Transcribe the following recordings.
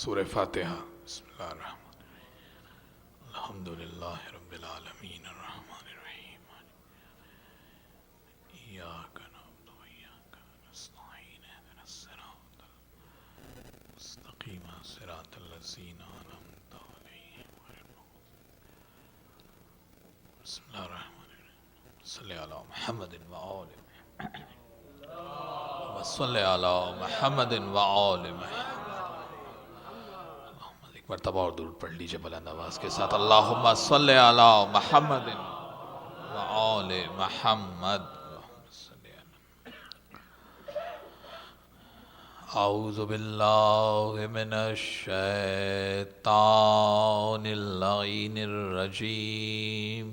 سورہ فاتحہ۔ بسم اللہ الرحمن الرحیم، الحمد للہ رب العالمین الرحمن الرحیم، ایاک نعبد و ایاک نستعین، اہدنا الصراط المستقیم، صراط الذین انعمت علیہم غیر المغضوب۔ بسم اللہ الرحمن الرحیم، صلی علی محمد وآل محمد، صلی علی محمد وآل محمد۔ ایک مرتبہ اور درود پڑھ لیجئے بلند آواز کے ساتھ، اللہم صلی علی محمد وآل محمد۔ اعوذ باللہ من الشیطان اللعین الرجیم،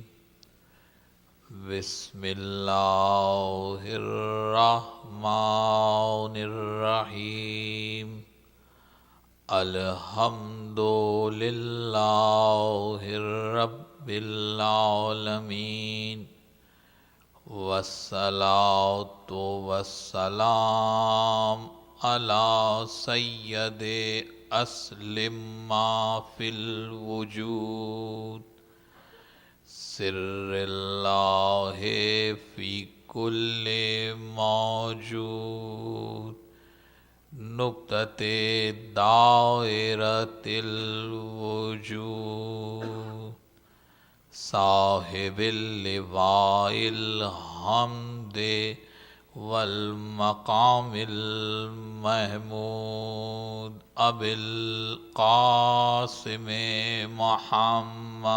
بسم اللہ الرحمن الرحیم، الحمد للہ رب العالمین، والصلاة والسلام علی سید اسلم ما فی الوجود، سر اللہ فی کل موجود، نقطۃ دائرۃ الوجود، صاحب اللواء الحمد والمقام المحمود، ابی القاسم محمد،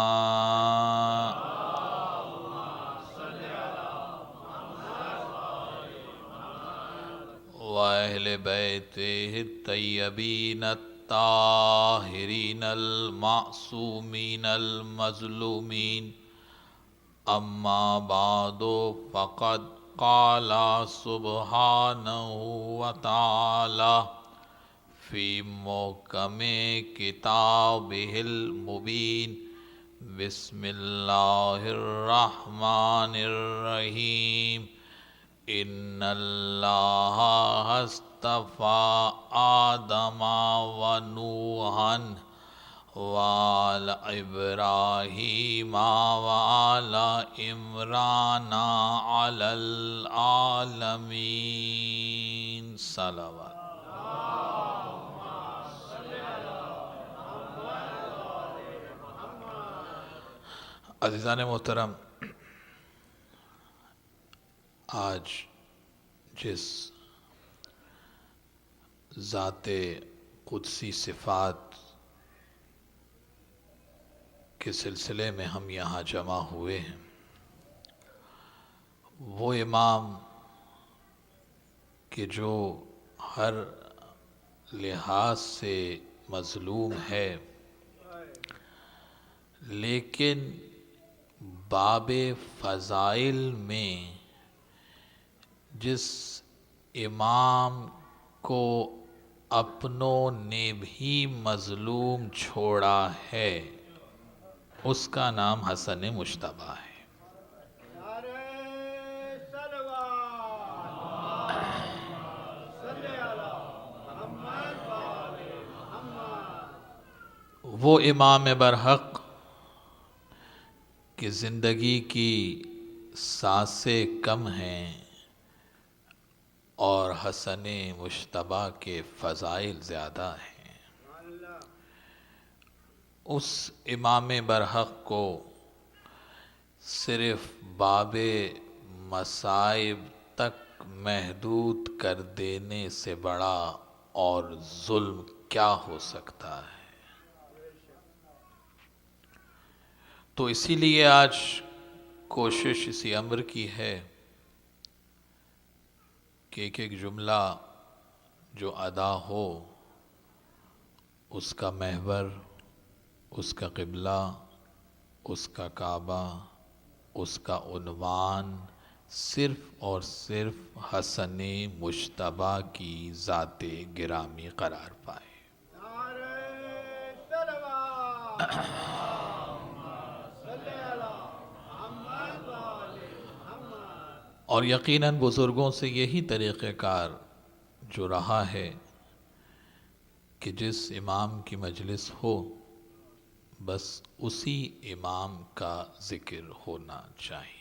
وأہل بیتہ الطیبین الطاہرین المعصومین المظلومین، اما بعد فقد قال سبحانہ وتعالی فی محکم کتابہ المبین، بسم اللہ الرحمن الرحیم، ان اللہ اصطفیٰ آدم و نوحا وآل ابراہیم وآل عمران علی العالمین، صلوات۔ عزیزان محترم، آج جس ذات قدسی صفات کے سلسلے میں ہم یہاں جمع ہوئے ہیں، وہ امام کہ جو ہر لحاظ سے مظلوم ہے، لیکن باب فضائل میں جس امام کو اپنوں نے بھی مظلوم چھوڑا ہے، اس کا نام حسن مجتبیٰ ہے۔ وہ امام برحق کہ زندگی کی سانسیں کم ہیں اور حسن مجتبیٰ کے فضائل زیادہ ہیں، اس امام برحق کو صرف باب مصائب تک محدود کر دینے سے بڑا اور ظلم کیا ہو سکتا ہے؟ تو اسی لیے آج کوشش اسی امر کی ہے کہ ایک ایک جملہ جو ادا ہو، اس کا محور، اس کا قبلہ، اس کا کعبہ، اس کا عنوان صرف اور صرف حسن مجتبیٰ کی ذات گرامی قرار پائے۔ اور یقیناً بزرگوں سے یہی طریقہ کار جو رہا ہے کہ جس امام کی مجلس ہو بس اسی امام کا ذکر ہونا چاہیے۔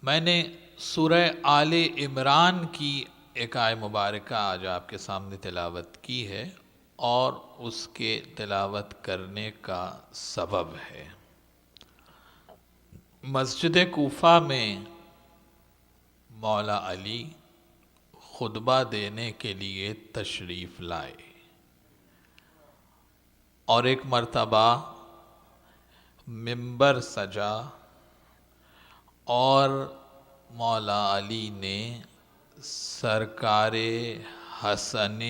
میں نے سورہ آل عمران کی ایک آیہ مبارکہ آج آپ کے سامنے تلاوت کی ہے، اور اس کے تلاوت کرنے کا سبب ہے مسجد کوفہ میں مولا علی خطبہ دینے کے لیے تشریف لائے، اور ایک مرتبہ منبر سجا اور مولا علی نے سرکار حسن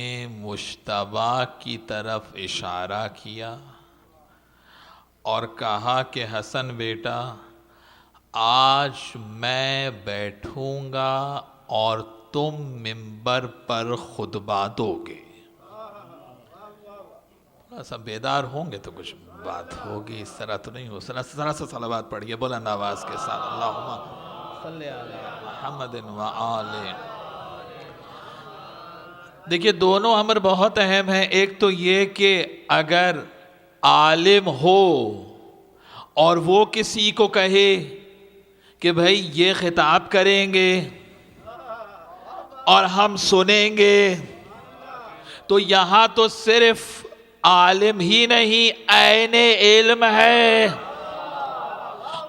مجتبیٰ کی طرف اشارہ کیا اور کہا کہ حسن بیٹا، آج میں بیٹھوں گا اور تم منبر پر خطبہ دو گے۔ تھوڑا سا بیدار ہوں گے تو کچھ بات ہوگی، اس طرح تو نہیں ہو۔ ذرا سا صلوات پڑھیے بلند آواز کے ساتھ، اللہم صلی علی محمد و آل۔ دیکھیے دونوں امر بہت اہم ہیں۔ ایک تو یہ کہ اگر عالم ہو اور وہ کسی کو کہے کہ بھائی یہ خطاب کریں گے اور ہم سنیں گے، تو یہاں تو صرف عالم ہی نہیں، عین علم ہے،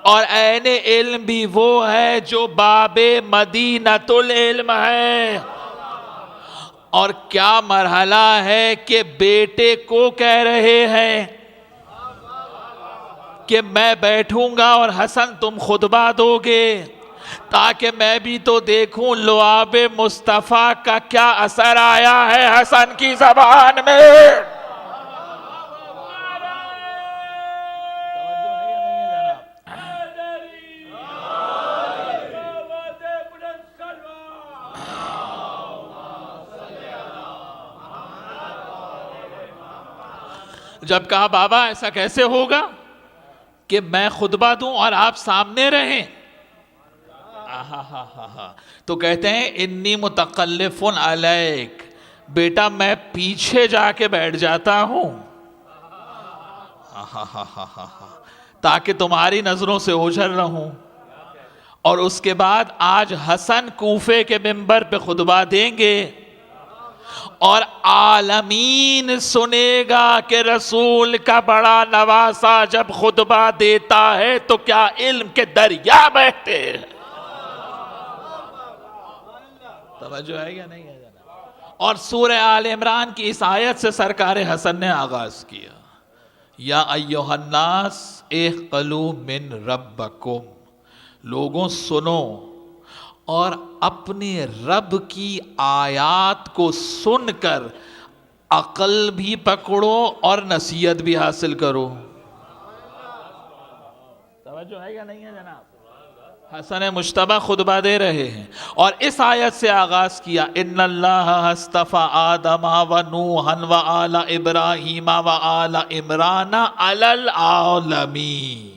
اور عین علم بھی وہ ہے جو باب مدینۃ العلم ہے۔ اور کیا مرحلہ ہے کہ بیٹے کو کہہ رہے ہیں کہ میں بیٹھوں گا اور حسن تم خطبہ دو گے، تاکہ میں بھی تو دیکھوں لعاب مصطفیٰ کا کیا اثر آیا ہے حسن کی زبان میں۔ جب کہا بابا ایسا کیسے ہوگا کہ میں خطبہ دوں اور آپ سامنے رہیں؟ تو کہتے ہیں انی متقلف علیک، بیٹا میں پیچھے جا کے بیٹھ جاتا ہوں تاکہ تمہاری نظروں سے اوجھل رہوں۔ اور اس کے بعد آج حسن کوفے کے منبر پہ خطبہ دیں گے اور عالمین سنے گا کہ رسول کا بڑا نواسا جب خطبہ دیتا ہے تو کیا علم کے دریا بہتے ہیں۔ توجہ ہے یا نہیں ہے جناب؟ اور سورہ آل عمران کی اس آیت سے سرکار حسن نے آغاز کیا، یا ایھا الناس اعقلوا من ربکم، لوگوں سنو اور اپنے رب کی آیات کو سن کر عقل بھی پکڑو اور نصیحت بھی حاصل کرو۔ توجہ ہے یا نہیں ہے جناب؟ حسن مجتبیٰ خطبہ دے رہے ہیں اور اس آیت سے آغاز کیا، ان اللہ اصطفیٰ آدم و نوحا و آل ابراہیم و آل عمران علی العالمین۔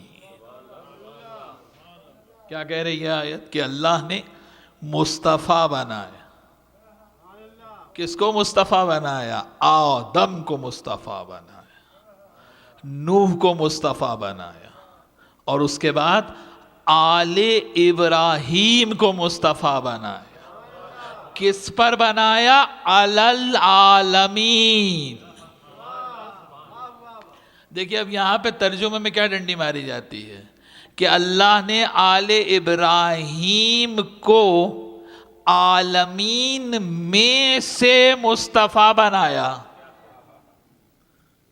کیا کہہ رہی ہے آیت؟ کہ اللہ نے مصطفیٰ بنایا۔ کس کو مصطفیٰ بنایا؟ آدم کو مصطفیٰ بنایا، نوح کو مصطفیٰ بنایا، اور اس کے بعد آل ابراہیم کو مصطفیٰ بنایا۔ کس پر بنایا؟ علی العالمین۔ دیکھیے اب یہاں پہ ترجمے میں کیا ڈنڈی ماری جاتی ہے کہ اللہ نے آل ابراہیم کو عالمین میں سے مصطفیٰ بنایا۔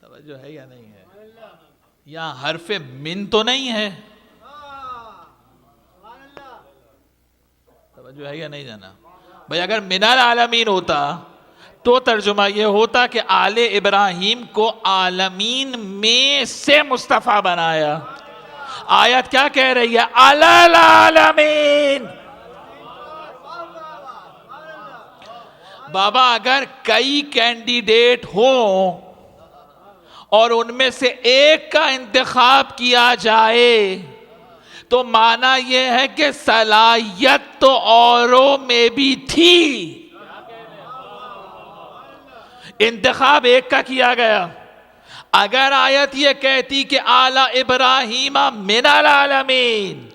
توجہ ہے یا نہیں ہے؟ یہاں حرف من تو نہیں ہے؟ توجہ ہے یا نہیں جانا بھئی؟ اگر من العالمین ہوتا تو ترجمہ یہ ہوتا کہ آل ابراہیم کو عالمین میں سے مصطفیٰ بنایا۔ آیت کیا کہہ رہی ہے؟ علی العالمین۔ بابا اگر کئی کینڈیڈیٹ ہوں اور ان میں سے ایک کا انتخاب کیا جائے تو معنی یہ ہے کہ صلاحیت تو اوروں میں بھی تھی، انتخاب ایک کا کیا گیا. اگر آیت یہ کہتی کہ آل ابراہیم من العالمین،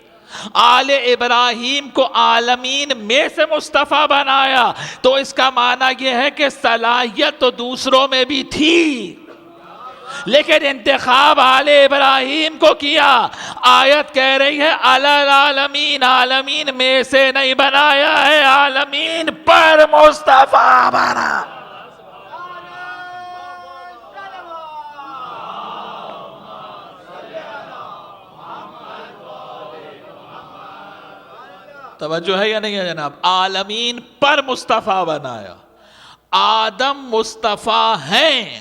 آل ابراہیم کو عالمین میں سے مصطفیٰ بنایا، تو اس کا معنی یہ ہے کہ صلاحیت تو دوسروں میں بھی تھی، لیکن انتخاب آل ابراہیم کو کیا. آیت کہہ رہی ہے علی العالمین، عالمین میں سے نہیں بنایا ہے، عالمین پر مصطفیٰ بنا. توجہ ہے یا نہیں ہے جناب؟ عالمین پر مصطفیٰ بنایا. آدم مصطفیٰ ہیں،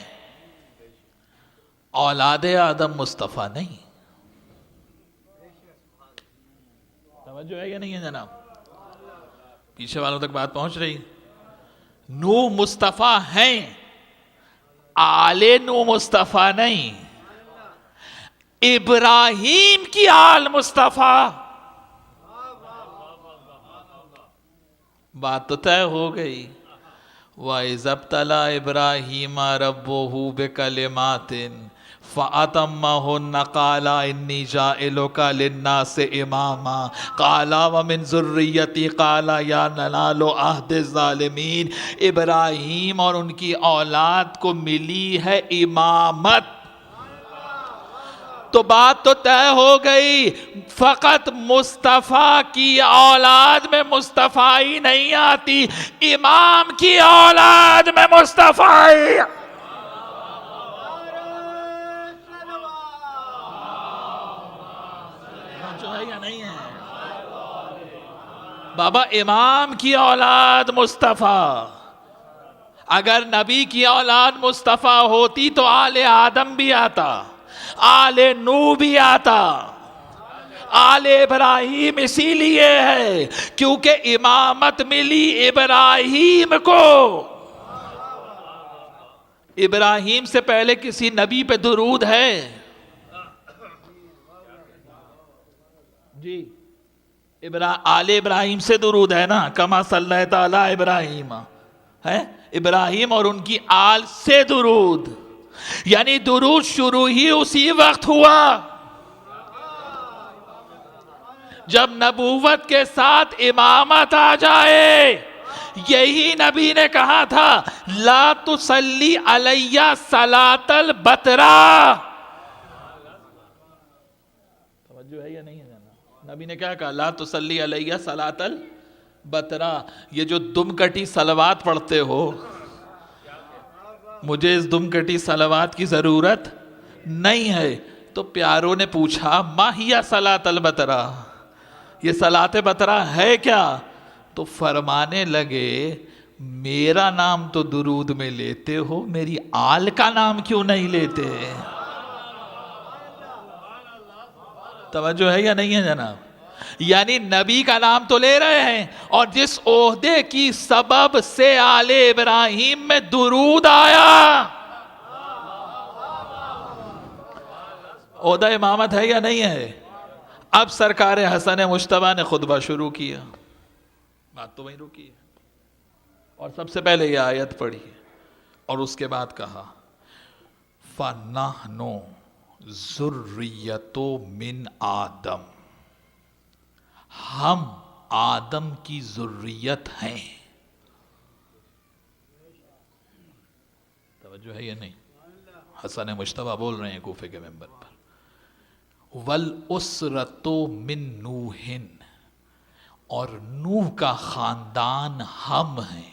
اولاد آدم مصطفیٰ نہیں. توجہ ہے یا نہیں ہے جناب؟ پیچھے والوں تک بات پہنچ رہی؟ نوح مصطفیٰ ہیں، آل نوح مصطفیٰ نہیں. ابراہیم کی آل مصطفیٰ. بات تو طے ہو گئی. وَإِذَا ابْتَلَىٰ إِبْرَاهِيمَ رَبُّهُ بِكَلِمَاتٍ فَأَتَمَّهُنَّ قَالَ إِنِّي جَاعِلُكَ لِلنَّاسِ إِمَامًا قَالَ وَمِن ذُرِّيَّتِي قَالَ يَا نَنَالُ عَهْدِ الظَّالِمِينَ. ابراہیم اور ان کی اولاد کو ملی ہے امامت. تو بات تو طے ہو گئی. فقط مصطفیٰ کی اولاد میں مصطفیٰ نہیں آتی، امام کی اولاد میں مصطفیٰ. جو ہے یا نہیں ہے بابا؟ امام کی اولاد مصطفیٰ. اگر نبی کی اولاد مصطفیٰ ہوتی تو آل آدم بھی آتا، آل نوح بھی آتا. آل ابراہیم اسی لیے ہے کیونکہ امامت ملی ابراہیم کو. ابراہیم سے پہلے کسی نبی پہ درود ہے؟ جی آل ابراہیم سے درود ہے نا، کما صلیت علی ابراہیم ہے. ابراہیم اور ان کی آل سے درود، یعنی درود شروع ہی اسی وقت ہوا جب نبوت کے ساتھ امامت آ جائے. یہی نبی نے کہا تھا لا تصلی علی صلاۃ البتراء. توجہ ہے یا نہیں ہے؟ نبی نے کیا کہا؟ لا تصلی علی صلاۃ البتراء. یہ جو دم کٹی صلوات پڑھتے ہو، مجھے اس دم کٹی صلوات کی ضرورت نہیں ہے. تو پیاروں نے پوچھا ما ہی صلاۃ البتراء، یہ صلاۃ بتراء ہے کیا؟ تو فرمانے لگے میرا نام تو درود میں لیتے ہو، میری آل کا نام کیوں نہیں لیتے؟ توجہ ہے یا نہیں ہے جناب؟ یعنی نبی کا نام تو لے رہے ہیں، اور جس عہدے کی سبب سے آل ابراہیم میں درود آیا، عہدہ امامت ہے یا نہیں ہے؟ اب سرکار حسن مجتبیٰ نے خطبہ شروع کیا، بات تو وہیں رکی ہے، اور سب سے پہلے یہ آیت پڑھی اور اس کے بعد کہا فَنَحْنُ ذُرِّيَّةٌ مِّنْ آدم، ہم آدم کی ذریت ہیں. توجہ ہے یا نہیں؟ حسن مجتبیٰ بول رہے ہیں کوفے کے منبر پر. وَالْأُسْرَةُ مِن نُوحٍ، اور نوح کا خاندان ہم ہیں.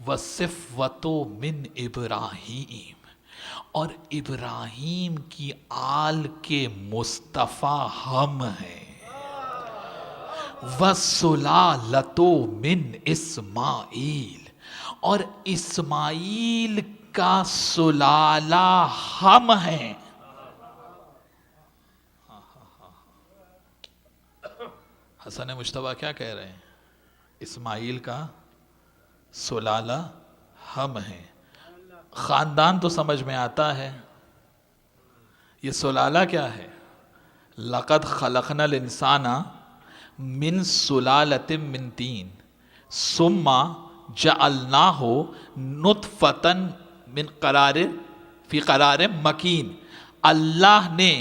وَصِفْوَةُ مِن إِبْرَاهِيمَ، اور ابراہیم کی آل کے مصطفیٰ ہم ہیں. وَسُلَالَةُ مِن إِسْمَاعِیل، اور اسماعیل کا سلالہ ہم ہیں. حسن مجتبیٰ کیا کہہ رہے ہیں؟ اسماعیل کا سلالہ ہم ہیں. خاندان تو سمجھ میں آتا ہے، یہ سلالہ کیا ہے؟ لَقَدْ خَلَقْنَا الْإِنسَانَ مِنْ سُلَالَةٍ مِّن طِينٍ ثُمَّ جعلناہ نطفتن من قرار فی قرار مکین، اللہ نے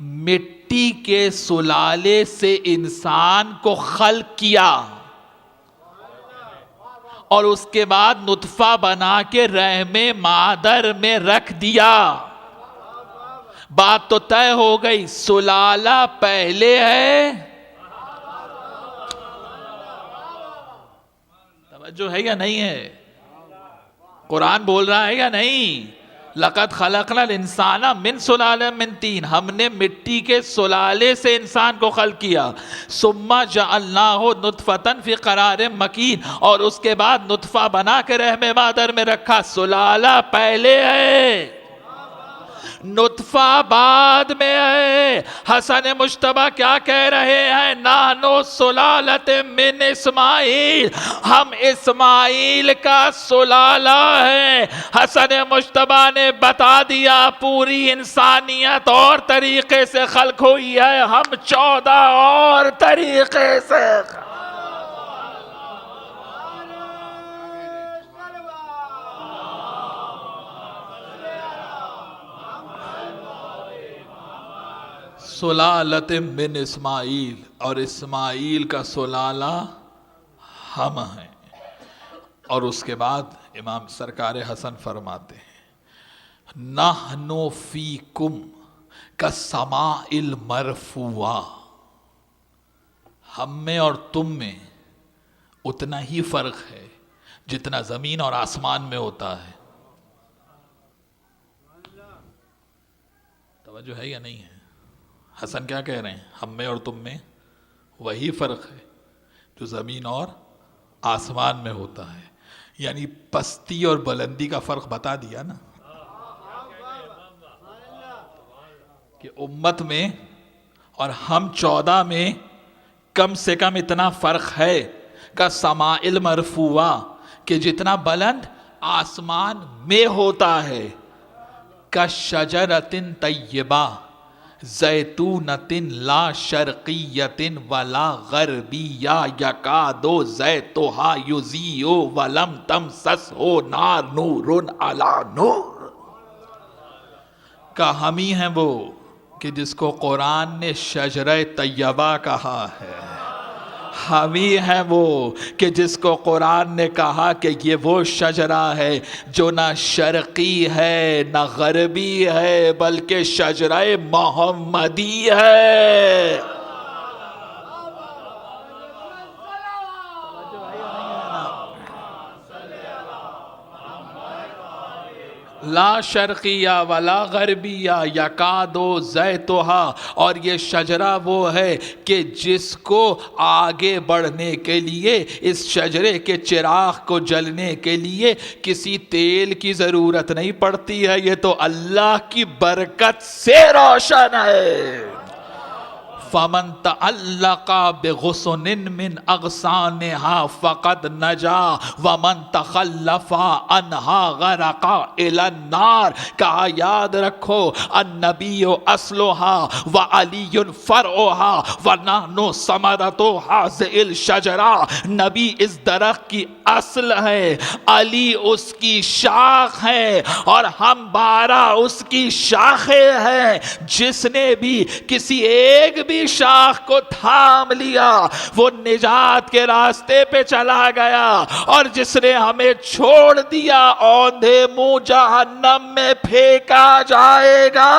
مٹی کے سلالے سے انسان کو خلق کیا اور اس کے بعد نطفہ بنا کے رحم مادر میں رکھ دیا۔ بات تو طے ہو گئی، سلالہ پہلے ہے، توجہ ہے یا نہیں ہے؟ قرآن بول رہا ہے یا نہیں؟ لقد خلقنا الانسان من سلالہ من طین، ہم نے مٹی کے سلالے سے انسان کو خلق کیا۔ ثم جعلناہ نطفۃ فی قرار مکین، اور اس کے بعد نطفہ بنا کے رحم مادر میں رکھا۔ سلالہ پہلے ہے، نطفہ بعد میں ہے۔ حسن مجتبیٰ کیا کہہ رہے ہیں؟ نحنو سلالۃ من اسماعیل، ہم اسماعیل کا سلالہ ہے۔ حسن مجتبیٰ نے بتا دیا پوری انسانیت اور طریقے سے خلق ہوئی ہے، ہم 14 اور طریقے سے۔ سلالت من اسماعیل، اور اسماعیل کا سلالہ ہم ہیں۔ اور اس کے بعد امام سرکار حسن فرماتے ہیں نحن فیکم کالسماء المرفوعہ، ہم میں اور تم میں اتنا ہی فرق ہے جتنا زمین اور آسمان میں ہوتا ہے۔ توجہ ہے یا نہیں ہے؟ حسن کیا کہہ رہے ہیں؟ ہم میں اور تم میں وہی فرق ہے جو زمین اور آسمان میں ہوتا ہے، یعنی پستی اور بلندی کا فرق بتا دیا نا، کہ امت میں اور ہم 14 میں کم سے کم اتنا فرق ہے کا سماء المرفوعہ، کہ جتنا بلند آسمان میں ہوتا ہے، کا شجرۃ طیبہ زیتونۃ لا شرقیۃ ولا غربیہ یکاد زیتھا یضیء ولم تمسسہ نار نور علی نور، کا ہم ہی ہیں وہ کہ جس کو قرآن نے شجرہ طیبہ کہا ہے، ہم ہی ہیں وہ کہ جس کو قرآن نے کہا کہ یہ وہ شجرہ ہے جو نہ شرقی ہے نہ غربی ہے بلکہ شجرہ محمدی ہے۔ لا شرقیہ ولا غربیہ یکاد زیتھا، اور یہ شجرہ وہ ہے کہ جس کو آگے بڑھنے کے لیے، اس شجرے کے چراغ کو جلنے کے لیے کسی تیل کی ضرورت نہیں پڑتی ہے، یہ تو اللہ کی برکت سے روشن ہے۔ فمن تعلق بغصن من اغصانها فقد نجا ومن تخلف عنها غرق الى النار، کہا یاد رکھو النبی اصلها وعلی فرعها ونحن ثمرۃ هذه الشجرہ، نبی اس درخت کی اصل ہے، علی اس کی شاخ ہے، اور ہم 12 اس کی شاخیں ہیں۔ جس نے بھی کسی ایک بھی شاخ کو تھام لیا وہ نجات کے راستے پہ چلا گیا، اور جس نے ہمیں چھوڑ دیا اوندھے منہ جہنم میں پھینکا جائے گا۔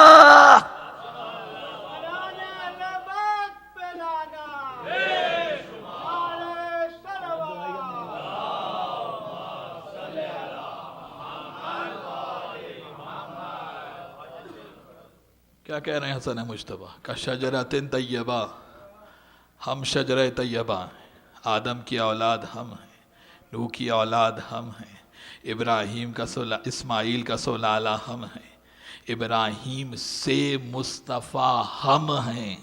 کیا کہہ رہے ہیں حسن مجتبیٰ؟ کا شجرۃ طیبہ، ہم شجرہ طیبہ ہیں، آدم کی اولاد ہم ہیں، نوح کی اولاد ہم ہیں، ابراہیم کا اسماعیل کا سلالہ ہم ہیں، ابراہیم سے مصطفیٰ ہم ہیں۔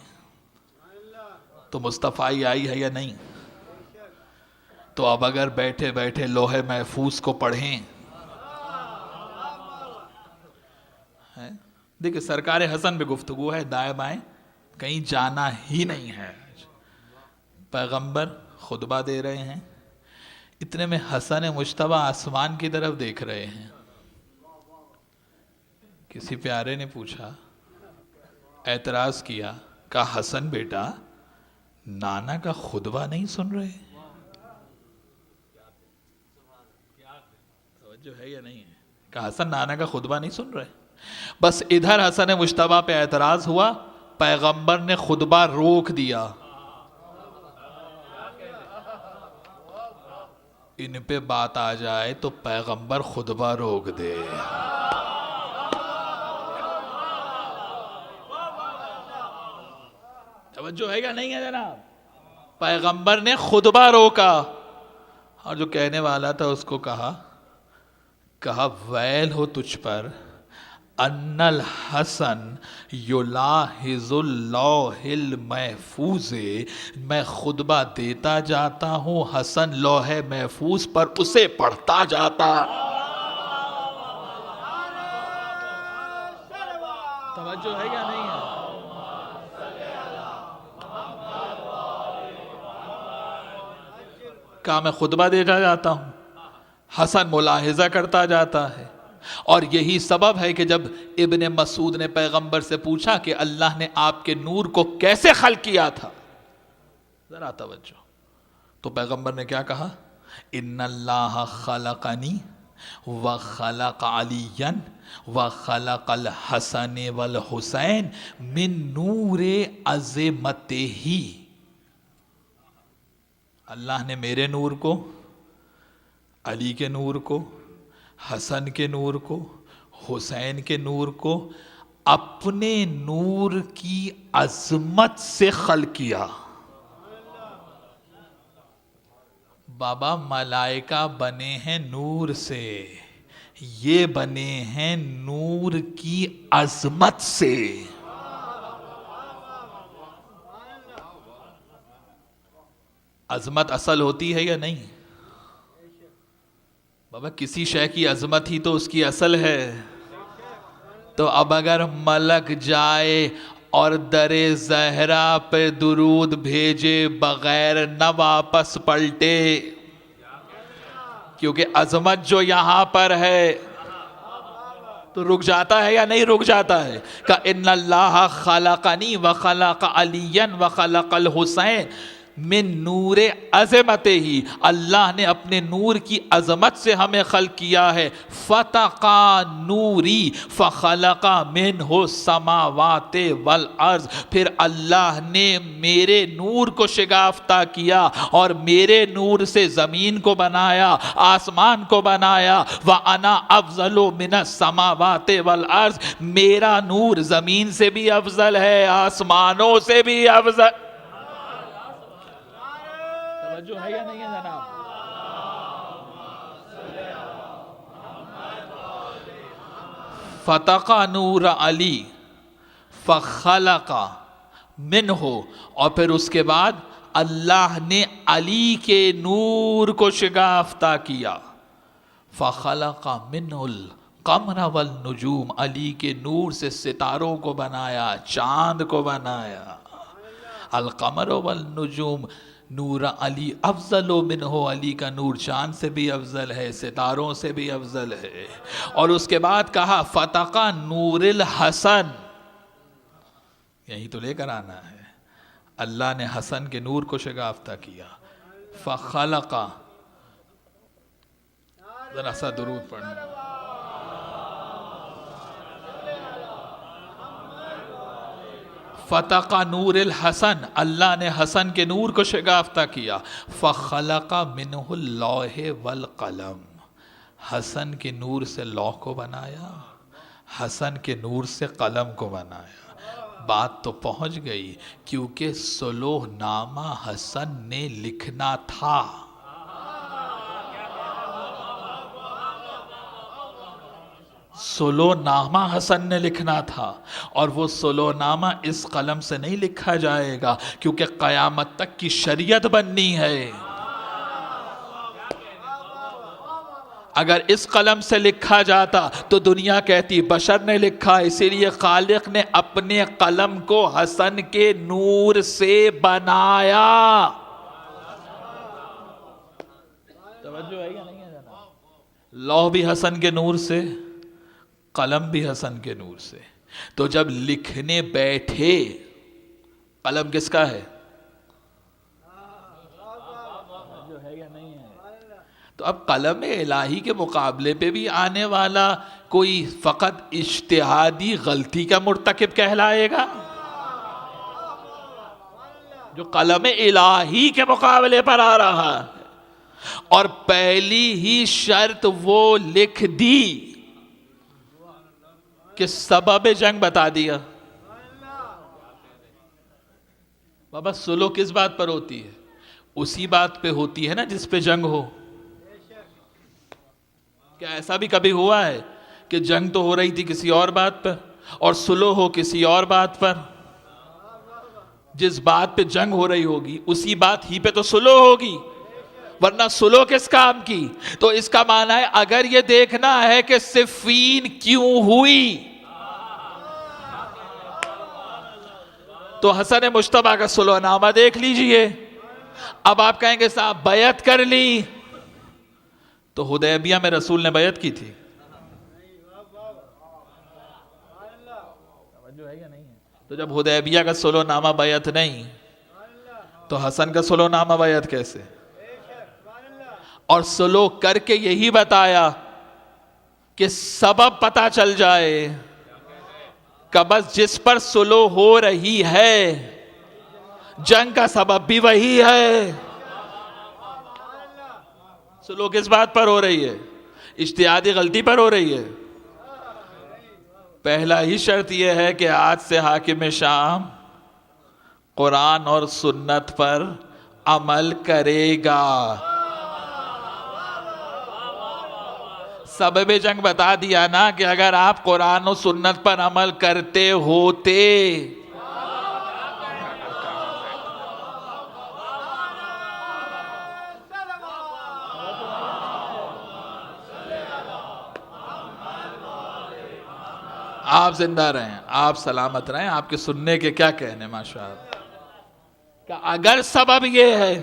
تو مصطفیٰ آئی ہے یا نہیں؟ تو اب اگر بیٹھے بیٹھے لوح محفوظ کو پڑھیں، دیکھیں سرکار حسن پہ گفتگو ہے، دائیں بائیں کہیں جانا ہی نہیں ہے۔ پیغمبر خطبہ دے رہے ہیں، اتنے میں حسن مجتبی آسمان کی طرف دیکھ رہے ہیں. کسی پیارے نے پوچھا، اعتراض کیا، کہا حسن بیٹا نانا کا خطبہ نہیں سن رہے؟ توجہ ہے یا نہیں ہے؟ کہا حسن نانا کا خطبہ نہیں سن رہے؟ بس ادھر حسن مجتبی پہ اعتراض ہوا، پیغمبر نے خطبہ روک دیا. ان پہ بات آ جائے تو پیغمبر خطبہ روک دے. توجہ ہے یا نہیں ہے جناب؟ پیغمبر نے خطبہ روکا، اور جو کہنے والا تھا اس کو کہا ویل ہو تجھ پر، ان الحسن یلاحظ اللوح المحفوظ، میں خطبہ دیتا جاتا ہوں، حسن لوح محفوظ پر اسے پڑھتا جاتا. توجہ ہے یا نہیں ہے؟ کہا میں خطبہ دیتا جاتا ہوں، حسن ملاحظہ کرتا جاتا ہے. اور یہی سبب ہے کہ جب ابن مسعود نے پیغمبر سے پوچھا کہ اللہ نے آپ کے نور کو کیسے خلق کیا تھا، ذرا توجہ، تو پیغمبر نے کیا کہا؟ ان اللہ خلقنی وخلق علیا وخلق الحسن والحسین من نور عظمتہ. اللہ نے میرے نور کو، علی کے نور کو، حسن کے نور کو، حسین کے نور کو اپنے نور کی عظمت سے خلق کیا. بابا ملائکہ بنے ہیں نور سے، یہ بنے ہیں نور کی عظمت سے. عظمت اصل ہوتی ہے یا نہیں؟ بابا کسی شے کی عظمت ہی تو اس کی اصل ہے. تو اب اگر ملک جائے اور در زہرا پہ درود بھیجے بغیر نہ واپس پلٹے، کیونکہ عظمت جو یہاں پر ہے تو رک جاتا ہے یا نہیں رک جاتا ہے؟ کہ ان اللہ خلقنی وخلق علیا وخلق الحسین من نور عظمتہ ہی، اللہ نے اپنے نور کی عظمت سے ہمیں خلق کیا ہے. فتقا نوری فخلق منہ السماوات والارض، پھر اللہ نے میرے نور کو شگافتہ کیا اور میرے نور سے زمین کو بنایا، آسمان کو بنایا. وَأَنَا أَفْضَلُ مِنَ السَّمَاوَاتِ وَالْأَرْضِ، میرا نور زمین سے بھی افضل ہے، آسمانوں سے بھی افضل. جو ہے یا نہیں ہے جناب؟ فتق نور علی فخلق منہ، اور پھر اس کے بعد اللہ نے علی کے نور کو شگافتہ کیا. فخلق منہ القمر والنجوم، علی کے نور سے ستاروں کو بنایا، چاند کو بنایا. القمر والنجوم نور علی افضل منہ، علی کا نور چاند سے بھی افضل ہے، ستاروں سے بھی افضل ہے. اور اس کے بعد کہا فتقہ نور الحسن، یہی تو لے کر آنا ہے. اللہ نے حسن کے نور کو شگافتہ کیا. فخلق، ذرا سا درود پڑھیں. فتق نور الحسن، اللہ نے حسن کے نور کو شگافتہ کیا. فخلق منہ اللوح والقلم، حسن کے نور سے لوح کو بنایا، حسن کے نور سے قلم کو بنایا. بات تو پہنچ گئی، کیونکہ سلوح نامہ حسن نے لکھنا تھا. سلو نامہ حسن نے لکھنا تھا، اور وہ سلو نامہ اس قلم سے نہیں لکھا جائے گا، کیونکہ قیامت تک کی شریعت بننی ہے. اگر اس قلم سے لکھا جاتا تو دنیا کہتی بشر نے لکھا، اسی لیے خالق نے اپنے قلم کو حسن کے نور سے بنایا. توجہ ہے یا نہیں ہے جناب؟ لوح بھی حسن کے نور سے، قلم بھی حسن کے نور سے. تو جب لکھنے بیٹھے قلم کس کا ہے؟ تو اب قلم الہی کے مقابلے پہ بھی آنے والا کوئی فقط اجتہادی غلطی کا مرتکب کہلائے گا؟ جو قلم الہی کے مقابلے پر آ رہا ہے اور پہلی ہی شرط وہ لکھ دی کہ سبب جنگ بتا دیا. بابا سلو کس بات پر ہوتی ہے؟ اسی بات پہ ہوتی ہے نا جس پہ جنگ ہو. کیا ایسا بھی کبھی ہوا ہے کہ جنگ تو ہو رہی تھی کسی اور بات پر اور سلو ہو کسی اور بات پر؟ جس بات پہ جنگ ہو رہی ہوگی اسی بات ہی پہ تو سلو ہوگی، ورنہ سلو کس کام کی؟ تو اس کا معنی ہے اگر یہ دیکھنا ہے کہ صفین کیوں ہوئی تو حسن مجتبیٰ کا سلو نامہ دیکھ لیجئے. اب آپ کہیں گے صاحب بیعت کر لی، تو حدیبیہ میں رسول نے بیعت کی تھی. تو جب حدیبیہ کا سلو نامہ بیعت نہیں تو حسن کا سلو نامہ بیعت کیسے؟ اور سلو کر کے یہی بتایا کہ سبب پتا چل جائے کہ بس جس پر سلو ہو رہی ہے جنگ کا سبب بھی وہی ہے. سلو کس بات پر ہو رہی ہے؟ اجتہادی غلطی پر ہو رہی ہے. پہلا ہی شرط یہ ہے کہ آج سے حاکم شام قرآن اور سنت پر عمل کرے گا. سبب جنگ بتا دیا نا کہ اگر آپ قرآن و سنت پر عمل کرتے ہوتے آپ زندہ رہیں، آپ سلامت رہیں. آپ کے سننے کے کیا کہنے ماشاءاللہ. کہ اگر سبب یہ ہے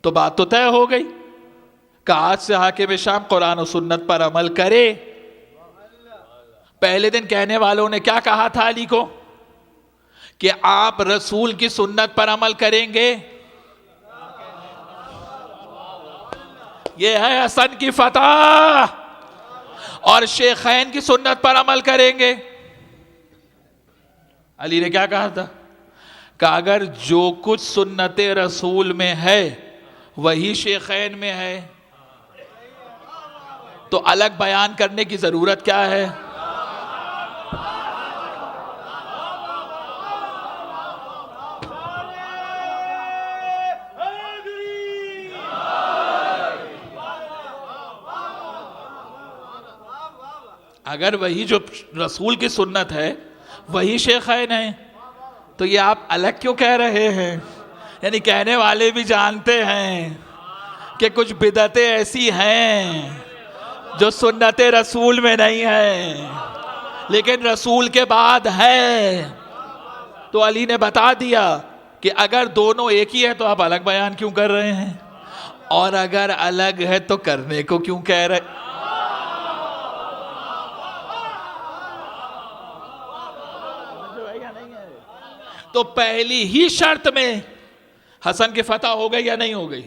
تو بات تو طے ہو گئی کہ آج سے حاکم شام قرآن و سنت پر عمل کرے. پہلے دن کہنے والوں نے کیا کہا تھا علی کو کہ آپ رسول کی سنت پر عمل کریں گے. یہ ہے حسن کی فتح. اور شیخین کی سنت پر عمل کریں گے. علی نے کیا کہا تھا کہ اگر جو کچھ سنت رسول میں ہے وہی شیخین میں ہے تو الگ بیان کرنے کی ضرورت کیا ہے؟ اگر وہی جو رسول کی سنت ہے وہی شیخین ہیں تو یہ آپ الگ کیوں کہہ رہے ہیں؟ یعنی کہنے والے بھی جانتے ہیں کہ کچھ بدعتیں ایسی ہیں جو سنت رسول میں نہیں ہیں لیکن رسول کے بعد ہے. تو علی نے بتا دیا کہ اگر دونوں ایک ہی ہے تو آپ الگ بیان کیوں کر رہے ہیں، اور اگر الگ ہے تو کرنے کو کیوں کہہ رہے. تو پہلی ہی شرط میں حسن کی فتح ہو گئی یا نہیں ہو گئی؟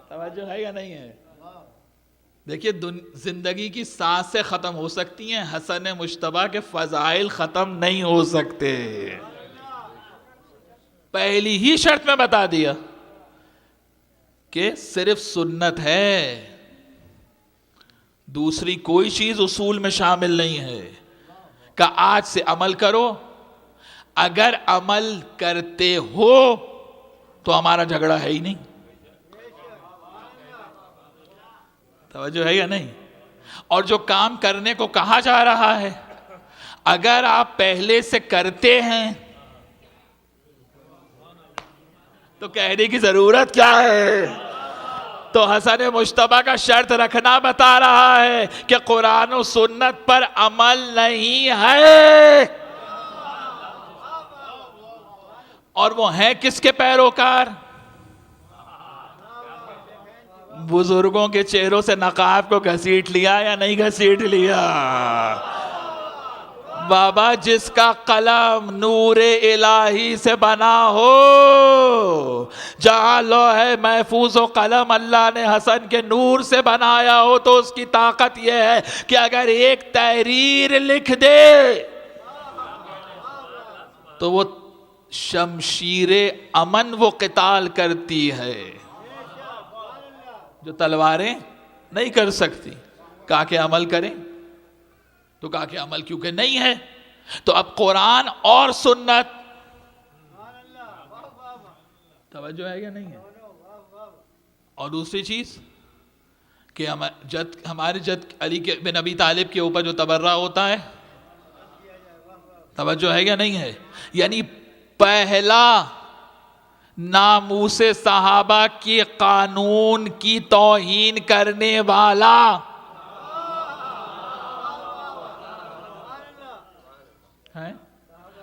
توجہ ہے یا نہیں ہے؟ دیکھیے زندگی کی سانسیں ختم ہو سکتی ہیں، حسن مجتبیٰ کے فضائل ختم نہیں ہو سکتے. پہلی ہی شرط میں بتا دیا کہ صرف سنت ہے، دوسری کوئی چیز اصول میں شامل نہیں ہے. کہ آج سے عمل کرو، اگر عمل کرتے ہو تو ہمارا جھگڑا ہے ہی نہیں. توجہ ہے یا نہیں؟ اور جو کام کرنے کو کہا جا رہا ہے اگر آپ پہلے سے کرتے ہیں تو کہنے کی ضرورت کیا ہے؟ تو حسن مجتبیٰ کا شرط رکھنا بتا رہا ہے کہ قرآن و سنت پر عمل نہیں ہے. اور وہ ہیں کس کے پیروکار؟ بزرگوں کے چہروں سے نقاب کو گھسیٹ لیا یا نہیں گھسیٹ لیا؟ بابا جس کا قلم نور الہی سے بنا ہو، جہاں لوح محفوظ و قلم اللہ نے حسن کے نور سے بنایا ہو، تو اس کی طاقت یہ ہے کہ اگر ایک تحریر لکھ دے تو وہ شمشیر امن وہ قتال کرتی ہے جو تلواریں نہیں کر سکتی۔ کہا کہ عمل کریں، تو کہا کہ عمل کیونکہ نہیں ہے، تو اب قرآن اور سنت، توجہ ہے یا نہیں ہے؟ اور دوسری چیز کہ ہمارے جد علی بن ابی طالب کے اوپر جو تبرہ ہوتا ہے، توجہ ہے یا نہیں ہے؟ یعنی پہلا ناموس صحابہ کی قانون کی توہین کرنے والا ہے۔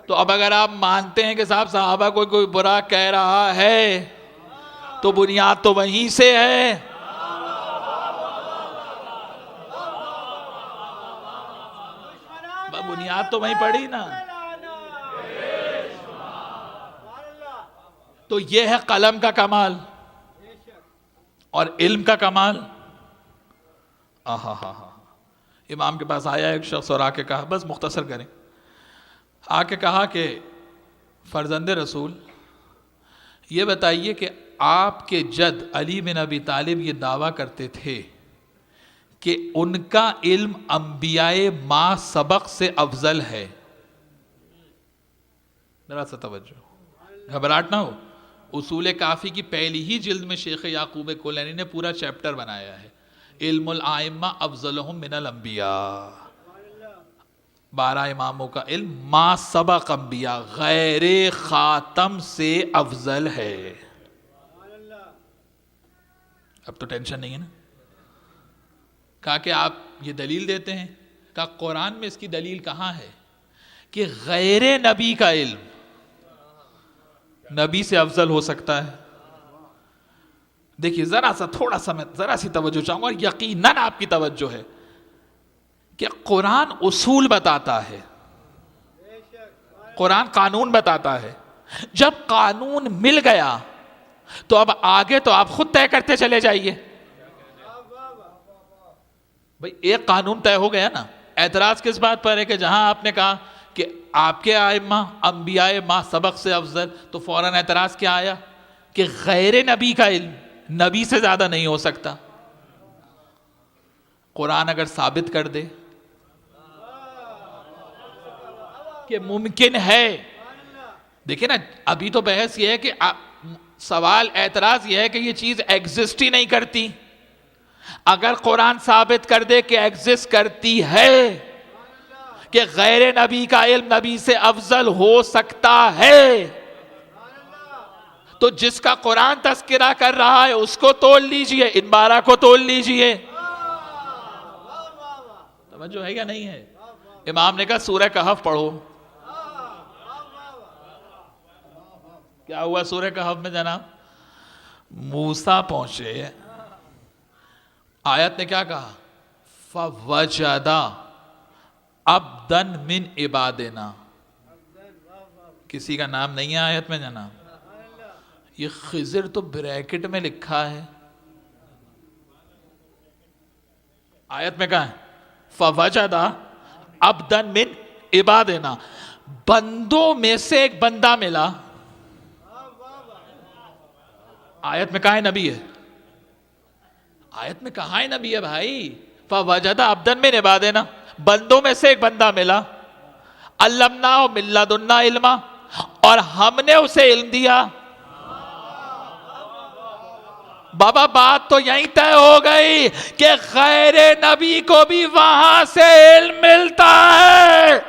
تو اب اگر آپ مانتے ہیں کہ صاحب صحابہ کو کوئی برا کہہ رہا ہے تو بنیاد تو وہیں سے ہے۔ بنیاد تو وہیں پڑی نا۔ تو یہ ہے قلم کا کمال اور علم کا کمال۔ امام کے پاس آیا ایک شخص اور آ کے کہا، بس مختصر کریں، آ کے کہا کہ فرزند رسول یہ بتائیے کہ آپ کے جد علی بن ابی طالب یہ دعویٰ کرتے تھے کہ ان کا علم انبیاء ما سبق سے افضل ہے۔ ذرا سا توجہ، گھبراہٹ نہ ہو۔ اصول کافی کی پہلی ہی جلد میں شیخ یعقوب کلینی نے پورا چیپٹر بنایا ہے، علم الائمہ افضلہم من الانبیاء۔ 12 اماموں کا علم ما سبق انبیاء، غیر خاتم سے افضل ہے۔ اب تو ٹینشن نہیں ہے نا۔ کہا کہ آپ یہ دلیل دیتے ہیں؟ کہا قرآن میں اس کی دلیل کہاں ہے کہ غیر نبی کا علم نبی سے افضل ہو سکتا ہے؟ دیکھیے تھوڑا سا میں ذرا سی توجہ چاہوں گا، یقیناً آپ کی توجہ ہے کہ قرآن اصول بتاتا ہے، قرآن قانون بتاتا ہے۔ جب قانون مل گیا تو اب آگے تو آپ خود طے کرتے چلے جائیے۔ بھئی ایک قانون طے ہو گیا نا۔ اعتراض کس بات پر ہے کہ جہاں آپ نے کہا کہ آپ کے ائمہ انبیاء ما سبق سے افضل، تو فوراً اعتراض کیا آیا کہ غیر نبی کا علم نبی سے زیادہ نہیں ہو سکتا۔ قرآن اگر ثابت کر دے کہ ممکن ہے، دیکھیں نا، ابھی تو بحث یہ ہے کہ سوال اعتراض یہ ہے کہ یہ چیز ایگزسٹ ہی نہیں کرتی۔ اگر قرآن ثابت کر دے کہ ایگزسٹ کرتی ہے، کہ غیر نبی کا علم نبی سے افضل ہو سکتا ہے، تو جس کا قرآن تذکرہ کر رہا ہے اس کو تول لیجئے، ان 12 کو تول لیجئے۔ توجہ ہے یا نہیں ہے؟ امام نے کہا سورہ کہف پڑھو۔ کیا ہوا سورہ کہف میں جناب؟ موسیٰ پہنچے، آیت نے کیا کہا؟ فَوَجَدَ عَبْدًا مِّنْ عِبَادِنَا۔ کسی کا نام نہیں ہے آیت میں جناب، یہ خضر تو بریکٹ میں لکھا ہے۔ آیت میں کہا ہے فَوَجَدَ عَبْدًا مِّنْ عِبَادِنَا، بندوں میں سے ایک بندہ ملا۔ آیت میں کہا ہے نبی ہے؟ آیت میں کہا ہے نبی ہے بھائی؟ فَوَجَدَ عَبْدًا مِّنْ عِبَادِنَا، بندوں میں سے ایک بندہ ملا، عَلَّمْنَاهُ مِن لَّدُنَّا عِلْمًا، اور ہم نے اسے علم دیا۔ بابا بات تو یہیں طے ہو گئی کہ غیر نبی کو بھی وہاں سے علم ملتا ہے۔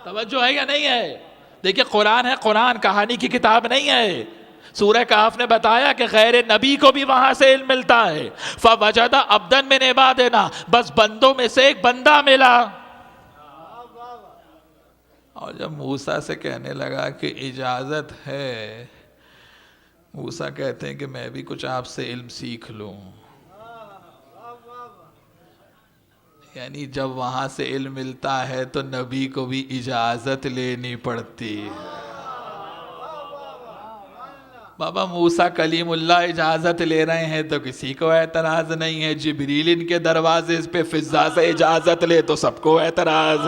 توجہ ہے یا نہیں ہے؟ دیکھیں قرآن ہے، قرآن کہانی کی کتاب نہیں ہے۔ سورہ کہف نے بتایا کہ غیر نبی کو بھی وہاں سے علم ملتا ہے۔ فَوَجَدَ عَبْدًا مِّنْ عِبَادِنَا، بس بندوں میں سے ایک بندہ ملا۔ اور جب موسیٰ سے کہنے لگا کہ اجازت ہے موسیٰ کہتے ہیں کہ میں بھی کچھ آپ سے علم سیکھ لوں. یعنی جب وہاں سے علم ملتا ہے تو نبی کو بھی اجازت لینی پڑتی ہے. بابا موسیٰ کلیم اللہ اجازت لے رہے ہیں تو کسی کو اعتراض نہیں ہے. جبریل ان کے دروازے پہ فضا سے اجازت لے تو سب کو اعتراض.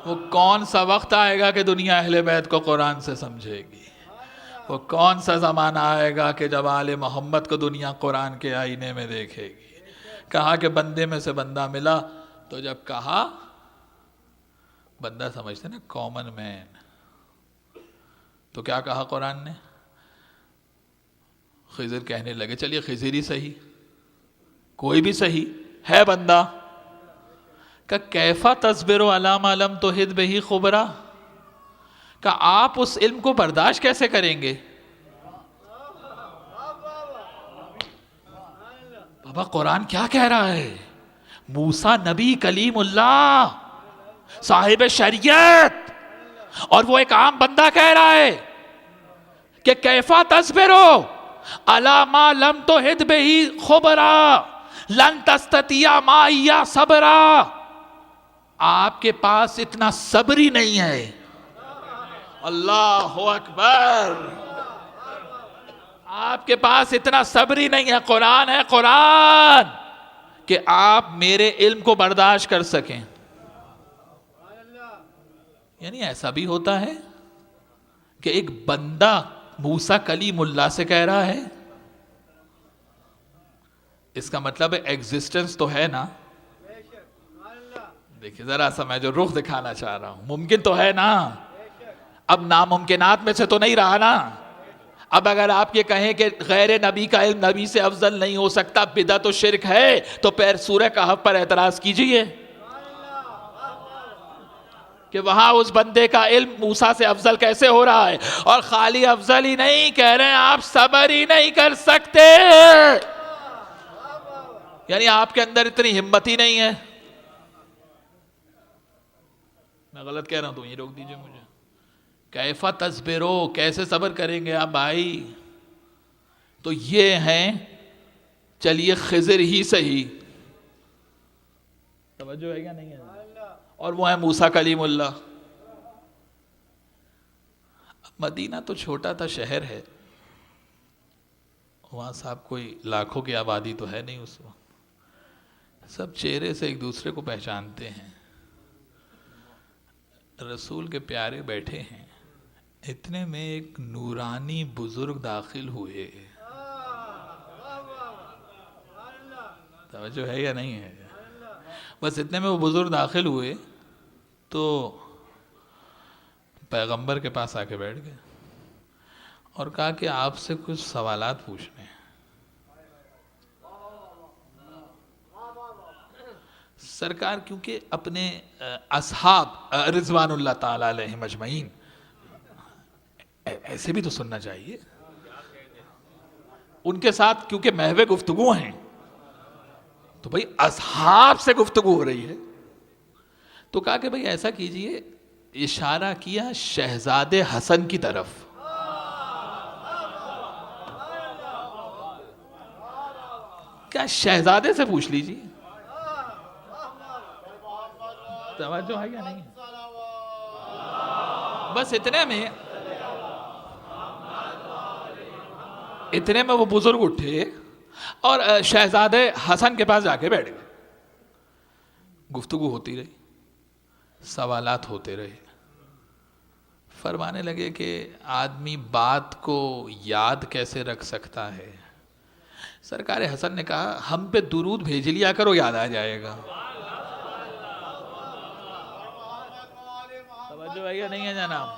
وہ کون سا وقت آئے گا کہ دنیا اہل بیت کو قرآن سے سمجھے گی؟ وہ کون سا زمانہ آئے گا کہ جب آل محمد کو دنیا قرآن کے آئینے میں دیکھے گی؟ کہا کہ بندے میں سے بندہ ملا، تو جب کہا بندہ سمجھتے نا کامن مین، تو کیا کہا قرآن نے؟ خضر کہنے لگے چلیے خضر ہی صحیح، کوئی بھی صحیح ہے بندہ. کہ کیفا تصبر علی ما لم تحط بہ خبرا، کہ آپ اس علم کو برداشت کیسے کریں گے؟ بابا قرآن کیا کہہ رہا ہے؟ موسیٰ نبی کلیم اللہ صاحب شریعت، اور وہ ایک عام بندہ کہہ رہا ہے کہ کیفا تصبر علی ما لم تحط بہ خبرا لن تستطیع معی صبرا. آپ کے پاس اتنا صبر ہی نہیں ہے. اللہ اکبر. آپ کے پاس اتنا صبر ہی نہیں ہے. قرآن ہے قرآن کہ آپ میرے علم کو برداشت کر سکیں. یعنی ایسا بھی ہوتا ہے کہ ایک بندہ موسیٰ کلیم اللہ سے کہہ رہا ہے. اس کا مطلب ایگزسٹنس تو ہے نا. دیکھیں ذرا سا میں جو رخ دکھانا چاہ رہا ہوں، ممکن تو ہے نا. اب ناممکنات میں سے تو نہیں رہا نا. اب اگر آپ یہ کہیں کہ غیر نبی کا علم نبی سے افضل نہیں ہو سکتا، بدعت و شرک ہے، تو پھر سورہ کہف پر اعتراض کیجئے کہ وہاں اس بندے کا علم موسیٰ سے افضل کیسے ہو رہا ہے. اور خالی افضل ہی نہیں کہہ رہے ہیں، آپ صبر ہی نہیں کر سکتے. یعنی آپ کے اندر اتنی ہمت ہی نہیں ہے. میں غلط کہہ رہا ہوں تو یہ روک دیجئے مجھے. کیفا تصبرو، کیسے صبر کریں گے آپ بھائی؟ تو یہ ہیں چلیے خضر ہی صحیح. توجہ ہے کیا نہیں ہے؟ اور وہ ہے موسیٰ کلیم اللہ. مدینہ تو چھوٹا تھا شہر ہے، وہاں صاحب کوئی لاکھوں کی آبادی تو ہے نہیں اس وقت. سب چہرے سے ایک دوسرے کو پہچانتے ہیں. رسول کے پیارے بیٹھے ہیں، اتنے میں ایک نورانی بزرگ داخل ہوئے. توجہ ہے یا نہیں ہے؟ بس اتنے میں وہ بزرگ داخل ہوئے تو پیغمبر کے پاس آ کے بیٹھ گئے اور کہا کہ آپ سے کچھ سوالات پوچھنے ہیں. سرکار کیونکہ اپنے اصحاب رضوان اللہ تعالی علیہم اجمعین، ایسے بھی تو سننا چاہیے، ان کے ساتھ کیونکہ محو گفتگو ہیں تو بھئی اصحاب سے گفتگو ہو رہی ہے، تو کہا کہ بھئی ایسا کیجئے، اشارہ کیا شہزادے حسن کی طرف. کیا شہزادے سے پوچھ لیجئے. توجہ ہے کیا نہیں؟ بس اتنے میں وہ بزرگ اٹھے اور شہزادے حسن کے پاس جا کے بیٹھ گئے. گفتگو ہوتی رہی، سوالات ہوتے رہے. فرمانے لگے کہ آدمی بات کو یاد کیسے رکھ سکتا ہے؟ سرکار حسن نے کہا ہم پہ درود بھیج لیا کرو، یاد آ جائے گا. توجہ ہے یا نہیں ہے جناب؟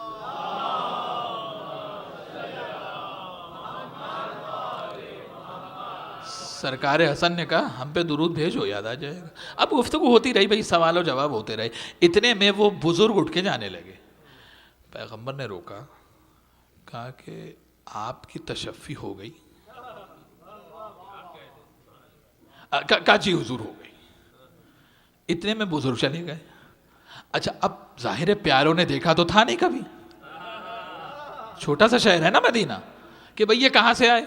سرکار حسن نے کہا ہم پہ درود بھیجو، یاد آ جائے گا. اب گفتگو ہوتی رہی بھئی، سوال و جواب ہوتے رہے. اتنے میں وہ بزرگ اٹھ کے جانے لگے. پیغمبر نے روکا، کہا کہ آپ کی تشفی ہو گئی. کاچی حضور ہو گئی. اتنے میں بزرگ چلے گئے. اچھا اب ظاہر پیاروں نے دیکھا تو تھا نہیں کبھی, چھوٹا سا شہر ہے نا مدینہ, کہ بھئی یہ کہاں سے آئے.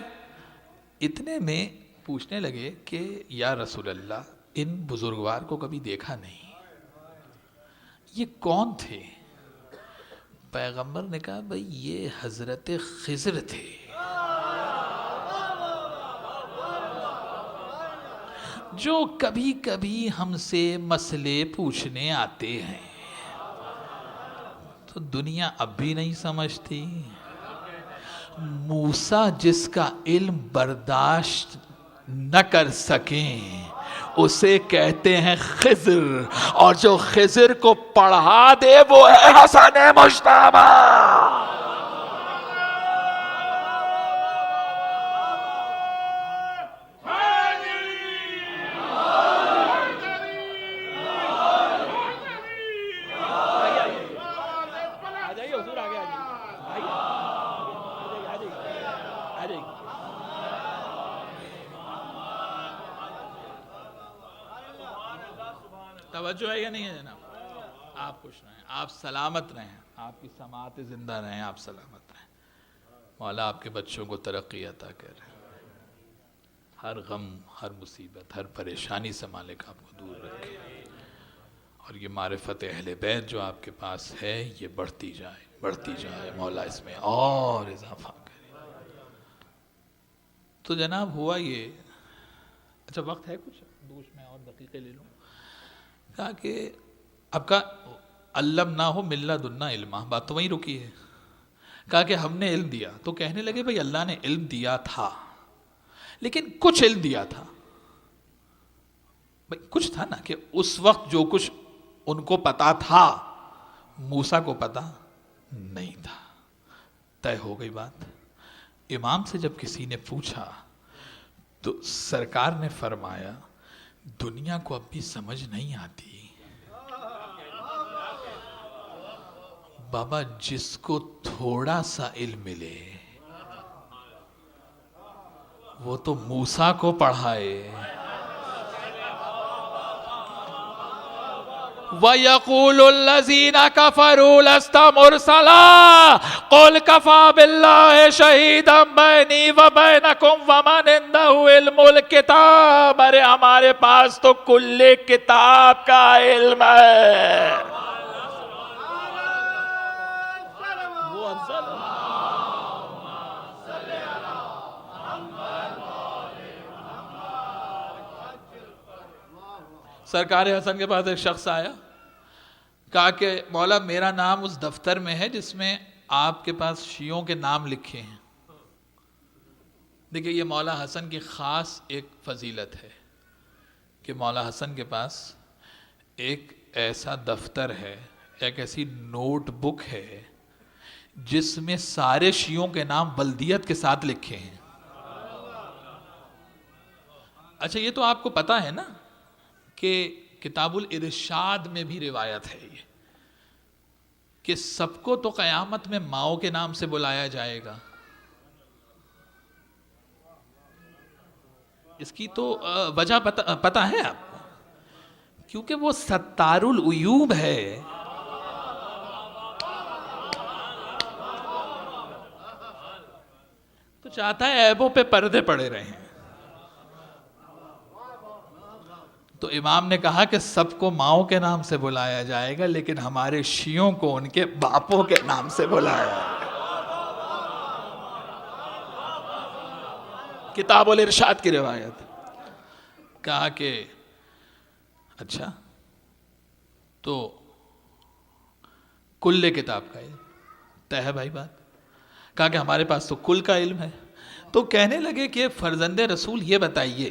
اتنے میں پوچھنے لگے کہ یا رسول اللہ ان بزرگوار کو کبھی دیکھا نہیں, یہ کون تھے؟ پیغمبر نے کہا بھئی یہ حضرت خضر تھے. جو کبھی کبھی ہم سے مسئلے پوچھنے آتے ہیں. تو دنیا اب بھی نہیں سمجھتی. موسیٰ جس کا علم برداشت نہ کر سکیں اسے کہتے ہیں خضر, اور جو خضر کو پڑھا دے وہ ہے حسن مجتبی. توجہ ہے یا نہیں ہے جناب؟ آپ خوش رہیں, آپ سلامت رہیں, آپ کی سماعت زندہ رہیں, آپ سلامت رہیں. مولا آپ کے بچوں کو ترقی عطا کرے, ہر غم, ہر مصیبت, ہر پریشانی سے مالک آپ کو دور رکھے, اور یہ معرفت اہل بیت جو آپ کے پاس ہے یہ بڑھتی جائے, بڑھتی جائے. مولا اس میں اور اضافہ کرے. تو جناب ہوا یہ, اچھا وقت ہے کچھ دوش میں اور دقیقے لے لوں. کہا کہ اب کا علم نہ ہو ملہ دنہ علمہ, بات تو وہیں رکی ہے. کہا کہ ہم نے علم دیا, تو کہنے لگے بھئی اللہ نے علم دیا تھا لیکن کچھ علم دیا تھا. بھئی کچھ تھا نا, کہ اس وقت جو کچھ ان کو پتا تھا موسیٰ کو پتا نہیں تھا. طے ہو گئی بات. امام سے جب کسی نے پوچھا تو سرکار نے فرمایا دنیا کو اب بھی سمجھ نہیں آتی بابا, جس کو تھوڑا سا علم ملے وہ تو موسیٰ کو پڑھائے. وَيَقُولُ الَّذِينَ كَفَرُوا لَسْتَ مُرْسَلًا قُلْ كَفَى بِاللَّهِ شَهِيدًا بَيْنِي وَبَيْنَكُمْ وَمَنْ عِندَهُ عِلْمُ الْكِتَابِ. ارے ہمارے پاس تو کل کتاب کا علم ہے. سرکار حسن کے پاس ایک شخص آیا, کہا کہ مولا میرا نام اس دفتر میں ہے جس میں آپ کے پاس شیعوں کے نام لکھے ہیں. دیکھیں یہ مولا حسن کی خاص ایک فضیلت ہے کہ مولا حسن کے پاس ایک ایسا دفتر ہے, ایک ایسی نوٹ بک ہے جس میں سارے شیعوں کے نام بلدیت کے ساتھ لکھے ہیں. اچھا یہ تو آپ کو پتا ہے نا کہ کتاب الارشاد میں بھی روایت ہے یہ کہ سب کو تو قیامت میں ماؤں کے نام سے بلایا جائے گا. اس کی تو وجہ پتا ہے آپ کو, کیونکہ وہ ستار العیوب ہے. تو چاہتا ہے عیبوں پہ پردے پڑے رہیں. تو امام نے کہا کہ سب کو ماؤں کے نام سے بلایا جائے گا لیکن ہمارے شیعوں کو ان کے باپوں کے نام سے بلایا جائے گا. کتاب الارشاد کی روایت. کہا کہ اچھا تو کل کتاب کا علم طے ہے بھائی بات. کہا کہ ہمارے پاس تو کل کا علم ہے. تو کہنے لگے کہ فرزند رسول یہ بتائیے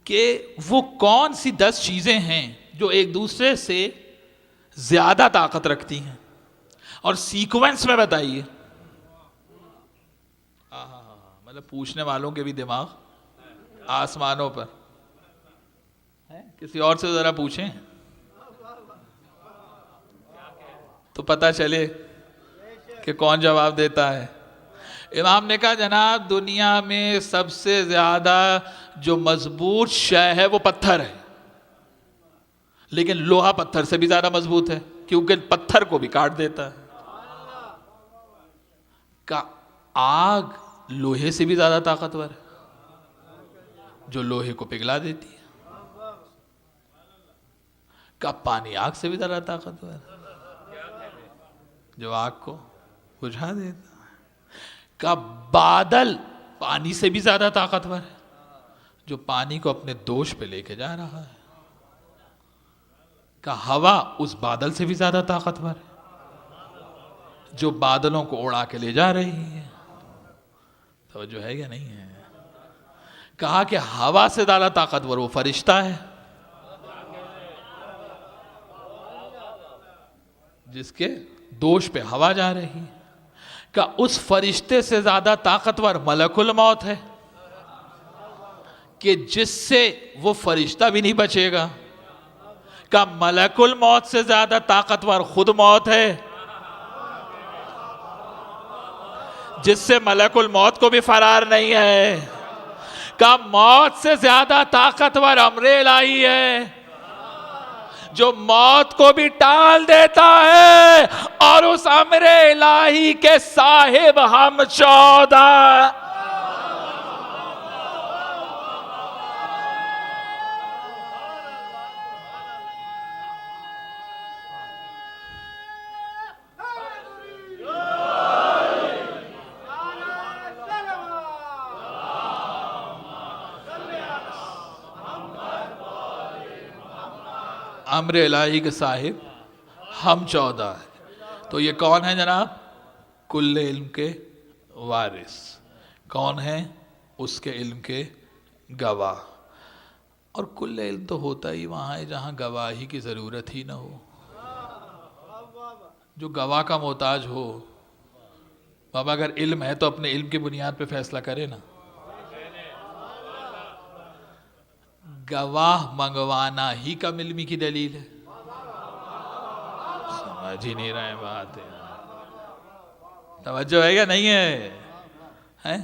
کہ وہ کون سی 10 چیزیں ہیں جو ایک دوسرے سے زیادہ طاقت رکھتی ہیں, اور سیکوینس میں بتائیے. مطلب پوچھنے والوں کے بھی دماغ آسمانوں پر. کسی اور سے ذرا پوچھیں تو پتہ چلے کہ کون جواب دیتا ہے. امام نے کہا جناب دنیا میں سب سے زیادہ جو مضبوط شے ہے وہ پتھر ہے، لیکن لوہا پتھر سے بھی زیادہ مضبوط ہے کیونکہ پتھر کو بھی کاٹ دیتا ہے۔ کہ آگ لوہے سے بھی زیادہ طاقتور ہے جو لوہے کو پگھلا دیتی ہے۔ کہ پانی آگ سے بھی زیادہ طاقتور ہے جو آگ کو بجھا دیتا ہے۔ کہ بادل پانی سے بھی زیادہ طاقتور ہے جو پانی کو اپنے دوش پہ لے کے جا رہا ہے۔ کہ ہوا اس بادل سے بھی زیادہ طاقتور ہے جو بادلوں کو اڑا کے لے جا رہی ہے۔ توجہ ہے یا نہیں ہے؟ کہا کہ ہوا سے زیادہ طاقتور وہ فرشتہ ہے جس کے دوش پہ ہوا جا رہی ہے۔ کہ اس فرشتے سے زیادہ طاقتور ملک الموت ہے کہ جس سے وہ فرشتہ بھی نہیں بچے گا۔ کہ ملک الموت سے زیادہ طاقتور خود موت ہے جس سے ملک الموت کو بھی فرار نہیں ہے۔ کہ موت سے زیادہ طاقتور امر الہی ہے جو موت کو بھی ٹال دیتا ہے، اور اس امر الہی کے صاحب ہم 14۔ امر الہی کے صاحب ہم 14 ہے۔ تو یہ کون ہے جناب؟ کل علم کے وارث۔ کون ہے؟ اس کے علم کے گواہ۔ اور کل علم تو ہوتا ہی وہاں ہے جہاں گواہی کی ضرورت ہی نہ ہو۔ جو گواہ کا محتاج ہو، بابا اگر علم ہے تو اپنے علم کی بنیاد پہ فیصلہ کرے نا۔ گواہ منگوانا ہی کم علمی کی دلیل ہے۔ سمجھ ہی نہیں رہے بات ہے، توجہ ہے یا نہیں ہے؟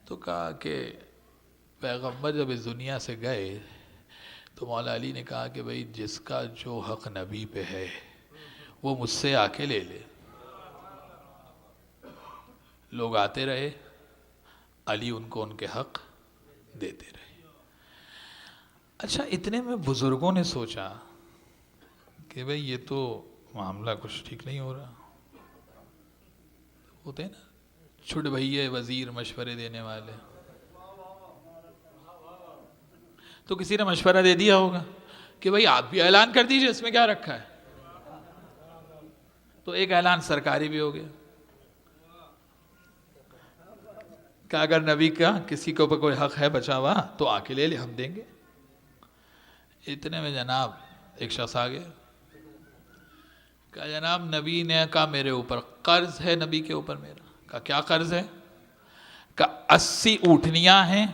تو کہا کہ پیغمبر جب اس دنیا سے گئے تو مولا علی نے کہا کہ بھئی جس کا جو حق نبی پہ ہے وہ مجھ سے آ کے لے لے۔ لوگ آتے رہے، علی ان کو ان کے حق دیتے رہے۔ اچھا اتنے میں بزرگوں نے سوچا کہ بھئی یہ تو معاملہ کچھ ٹھیک نہیں ہو رہا۔ ہوتے ہیں نا چھٹ بھئیے وزیر مشورے دینے والے، تو کسی نے مشورہ دے دیا ہوگا کہ بھئی آپ بھی اعلان کر دیجئے، اس میں کیا رکھا ہے۔ تو ایک اعلان سرکاری بھی ہو گیا کہ اگر نبی کا کسی کے اوپر کوئی حق ہے بچا ہوا تو آ کے لے لے، ہم دیں گے۔ اتنے میں جناب ایک شخص آ گیا کہا جناب نبی نے کہا میرے اوپر قرض ہے، نبی کے اوپر میرا۔ کہا کیا قرض ہے؟ کہا 80 اونٹنیاں ہیں،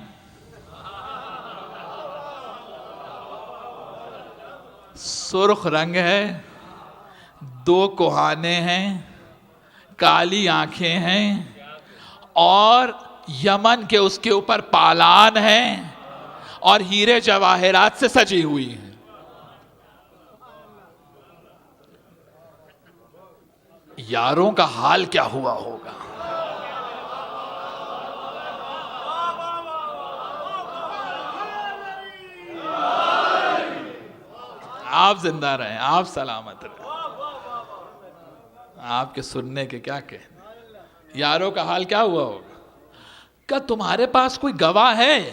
سرخ رنگ ہے، 2 کوہانے ہیں، کالی آنکھیں ہیں، اور یمن کے اس کے اوپر پالان ہیں، اور ہیرے جواہرات سے سجی ہوئی ہیں۔ یاروں کا حال کیا ہوا ہوگا؟ آپ زندہ رہیں، آپ سلامت رہیں، آپ کے سننے کے کیا کہنے۔ یاروں کا حال کیا ہوا ہوگا؟ کیا تمہارے پاس کوئی گواہ ہے؟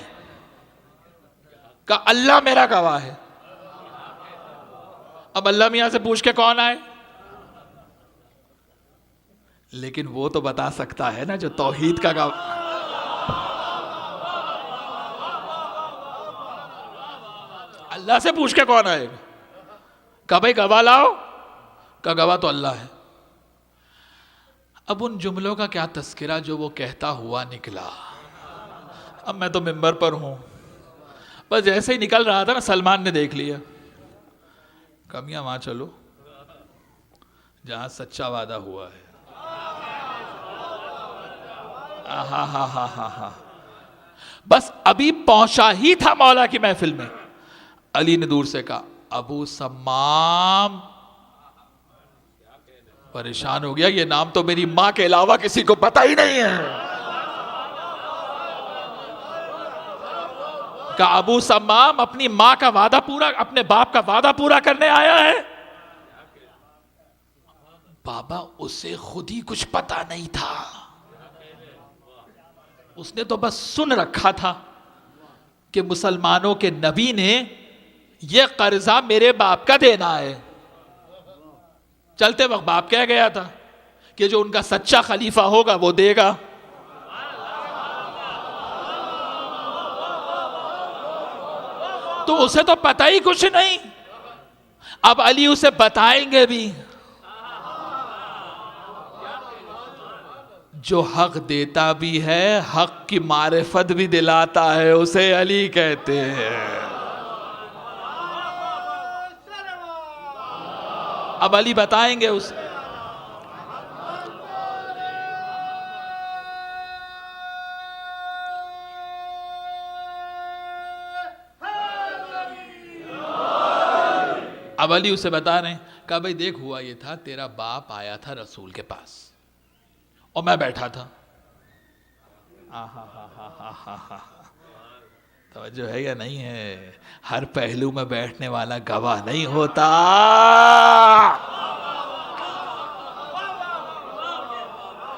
کہ اللہ میرا گواہ ہے۔ اب اللہ میاں سے پوچھ کے کون آئے؟ لیکن وہ تو بتا سکتا ہے نا جو توحید کا گواہ۔ اللہ سے پوچھ کے کون آئے گا؟ کہ بھائی گواہ لاؤ، کہ گواہ تو اللہ ہے۔ اب ان جملوں کا کیا تذکرہ جو وہ کہتا ہوا نکلا۔ اب میں تو ممبر پر ہوں، بس جیسے ہی نکل رہا تھا نا سلمان نے دیکھ لیا۔ کمیاں وہاں چلو جہاں سچا وعدہ ہوا ہے۔ ہاں ہاں ہاں ہاں ہاں، بس ابھی پہنچا ہی تھا مولا کی محفل میں، علی نے دور سے کہا ابو سمام. پریشان ہو گیا، یہ نام تو میری ماں کے علاوہ کسی کو پتہ ہی نہیں ہے. کہا ابو سمام اپنی ماں کا وعدہ پورا، اپنے باپ کا وعدہ پورا کرنے آیا ہے؟ بابا اسے خود ہی کچھ پتا نہیں تھا، اس نے تو بس سن رکھا تھا کہ مسلمانوں کے نبی نے یہ قرضہ میرے باپ کا دینا ہے. چلتے وقت باپ کہہ گیا تھا کہ جو ان کا سچا خلیفہ ہوگا وہ دے گا. تو اسے تو پتہ ہی کچھ نہیں، اب علی اسے بتائیں گے بھی. جو حق دیتا بھی ہے، حق کی معرفت بھی دلاتا ہے، اسے علی کہتے ہیں. اب علی بتائیں گے اسے. اب علی اسے بتا رہے ہیں، کہا بھئی دیکھ ہوا یہ تھا، تیرا باپ آیا تھا رسول کے پاس اور میں بیٹھا تھا. توجہ ہے یا نہیں ہے؟ ہر پہلو میں بیٹھنے والا گواہ نہیں ہوتا.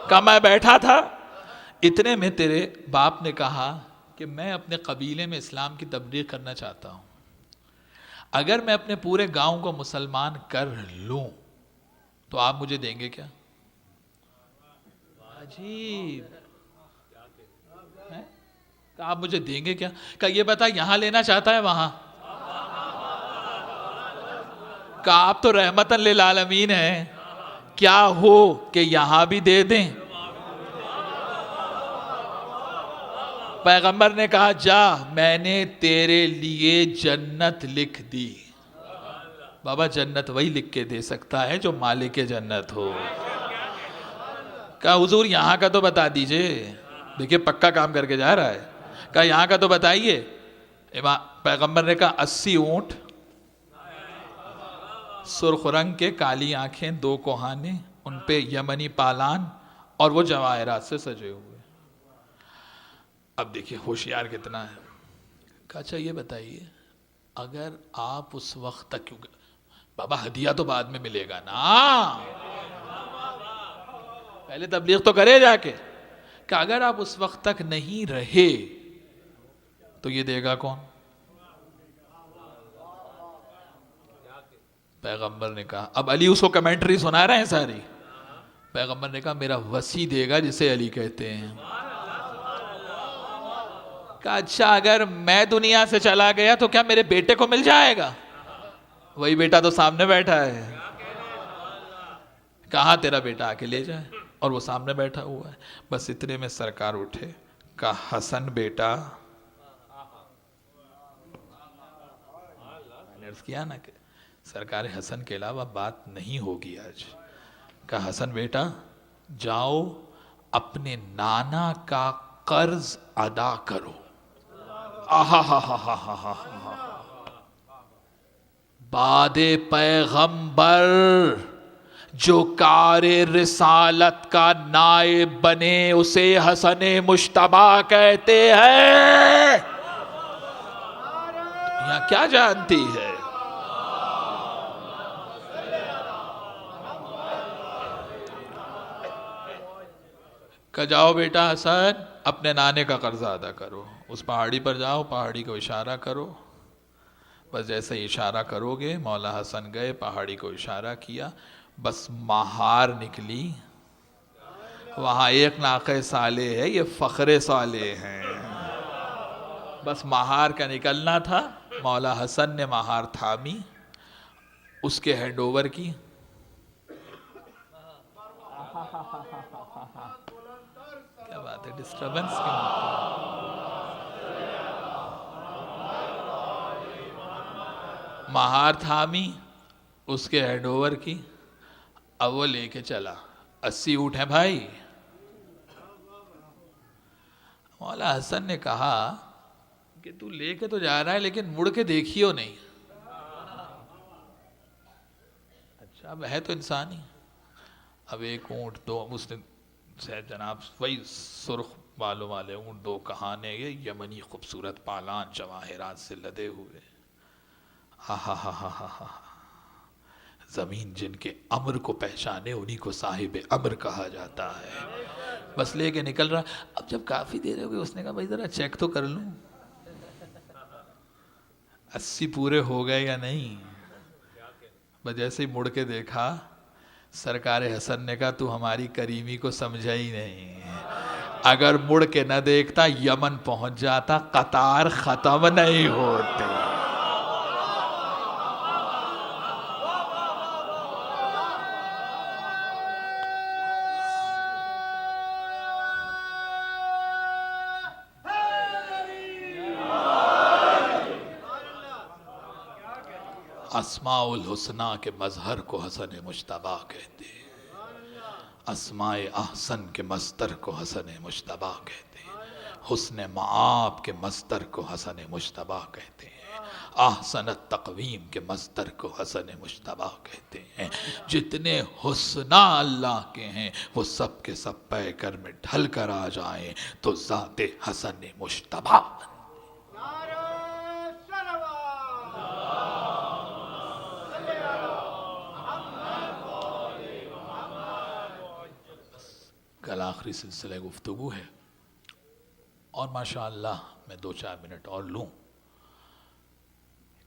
کہا میں بیٹھا تھا، اتنے میں تیرے باپ نے کہا کہ میں اپنے قبیلے میں اسلام کی تبلیغ کرنا چاہتا ہوں، اگر میں اپنے پورے گاؤں کو مسلمان کر لوں تو آپ مجھے دیں گے کیا؟ عجیب. کہا آپ مجھے دیں گے کیا؟ کہا یہ بتا یہاں لینا چاہتا ہے وہاں؟ کہا آپ تو رحمتاً للعالمین ہیں، کیا ہو کہ یہاں بھی دے دیں؟ پیغمبر نے کہا جا، میں نے تیرے لیے جنت لکھ دی. بابا جنت وہی لکھ کے دے سکتا ہے جو مالک جنت ہو. کہا حضور یہاں کا تو بتا دیجئے، دیکھیں پکا کام کر کے جا رہا ہے. کہا یہاں کا تو بتائیے. پیغمبر نے کہا 80 اونٹ، سرخ رنگ کے، کالی آنکھیں، 2 کوہانے، ان پہ یمنی پالان اور وہ جواہرات سے سجے ہوئے. اب دیکھیے ہوشیار کتنا ہے. کہا اچھا یہ بتائیے اگر آپ اس وقت تک، کیوں بابا ہدیہ تو بعد میں ملے گا نا، پہلے تبلیغ تو کرے جا کے، کہ اگر آپ اس وقت تک نہیں رہے تو یہ دے گا کون؟ پیغمبر نے کہا، اب علی اس کو کمنٹری سنا رہے ہیں ساری. پیغمبر نے کہا میرا وصی دے گا جسے علی کہتے ہیں. کہا اچھا اگر میں دنیا سے چلا گیا تو کیا میرے بیٹے کو مل جائے گا؟ وہی بیٹا تو سامنے بیٹھا ہے. کہاں تیرا بیٹا آ کے لے جائے، اور وہ سامنے بیٹھا ہوا ہے. بس اتنے میں سرکار اٹھے، کہا حسن بیٹا، میں نے عرض کیا نا کہ سرکار حسن کے علاوہ بات نہیں ہوگی آج. کہا حسن بیٹا جاؤ اپنے نانا کا قرض ادا کرو. بعد پیغمبر جو کار رسالت کا نائب بنے اسے حسن مجتبی کہتے ہیں. دنیا کیا جانتی ہے؟ کہ جاؤ بیٹا حسن اپنے نانے کا قرضہ ادا کرو. اس پہاڑی پر جاؤ، پہاڑی کو اشارہ کرو. بس جیسے اشارہ کرو گے، مولا حسن گئے، پہاڑی کو اشارہ کیا، بس مہار نکلی. وہاں ایک ناقہ صالح ہے، یہ فخر صالح ہیں. بس مہار کا نکلنا تھا. مولا حسن نے مہار تھامی، اس کے ہینڈ اوور کی. کیا بات ہے، ڈسٹربنس مہار تھامی، اس کے ہینڈ اوور کی. اب وہ لے کے چلا. 80 اونٹ ہیں بھائی. مولا حسن نے کہا کہ تو لے کے تو جا رہا ہے لیکن مڑ کے دیکھیو نہیں. اچھا اب ہے تو انسان ہی. اب ایک اونٹ دو, اس نے جناب وہی سرخ بالوں والے اونٹ دو کہانے, یہ یمنی خوبصورت پالان جواہرات سے لدے ہوئے. زمین جن کے امر کو پہچانے انہی کو صاحب امر کہا جاتا ہے. بس لے کے نکل رہا. اب جب کافی دیر ہو گئی اس نے کہا بھائی ذرا چیک تو کر لوں 80 پورے ہو گئے یا نہیں. بس جیسے ہی مڑ کے دیکھا, سرکار حسن نے کہا تو ہماری کریمی کو سمجھا ہی نہیں. اگر مڑ کے نہ دیکھتا یمن پہنچ جاتا, قطار ختم نہیں ہوتے. اسماء الحسنہ کے مظہر کو حسن مجتبیٰ کہتے ہیں. اسماء احسن کے مصدر کو حسن مجتبیٰ کہتے ہیں. حسن معاب کے مصدر کو حسن مجتبیٰ کہتے ہیں. احسن التقویم کے مصدر کو حسن مجتبیٰ کہتے ہیں. جتنے حسنہ اللہ کے ہیں وہ سب کے سب پے کر میں ڈھل کر آ جائیں تو ذات حسن مجتبیٰ. کل آخری سلسلہ گفتگو ہے اور ماشاءاللہ میں 2-4 منٹ اور لوں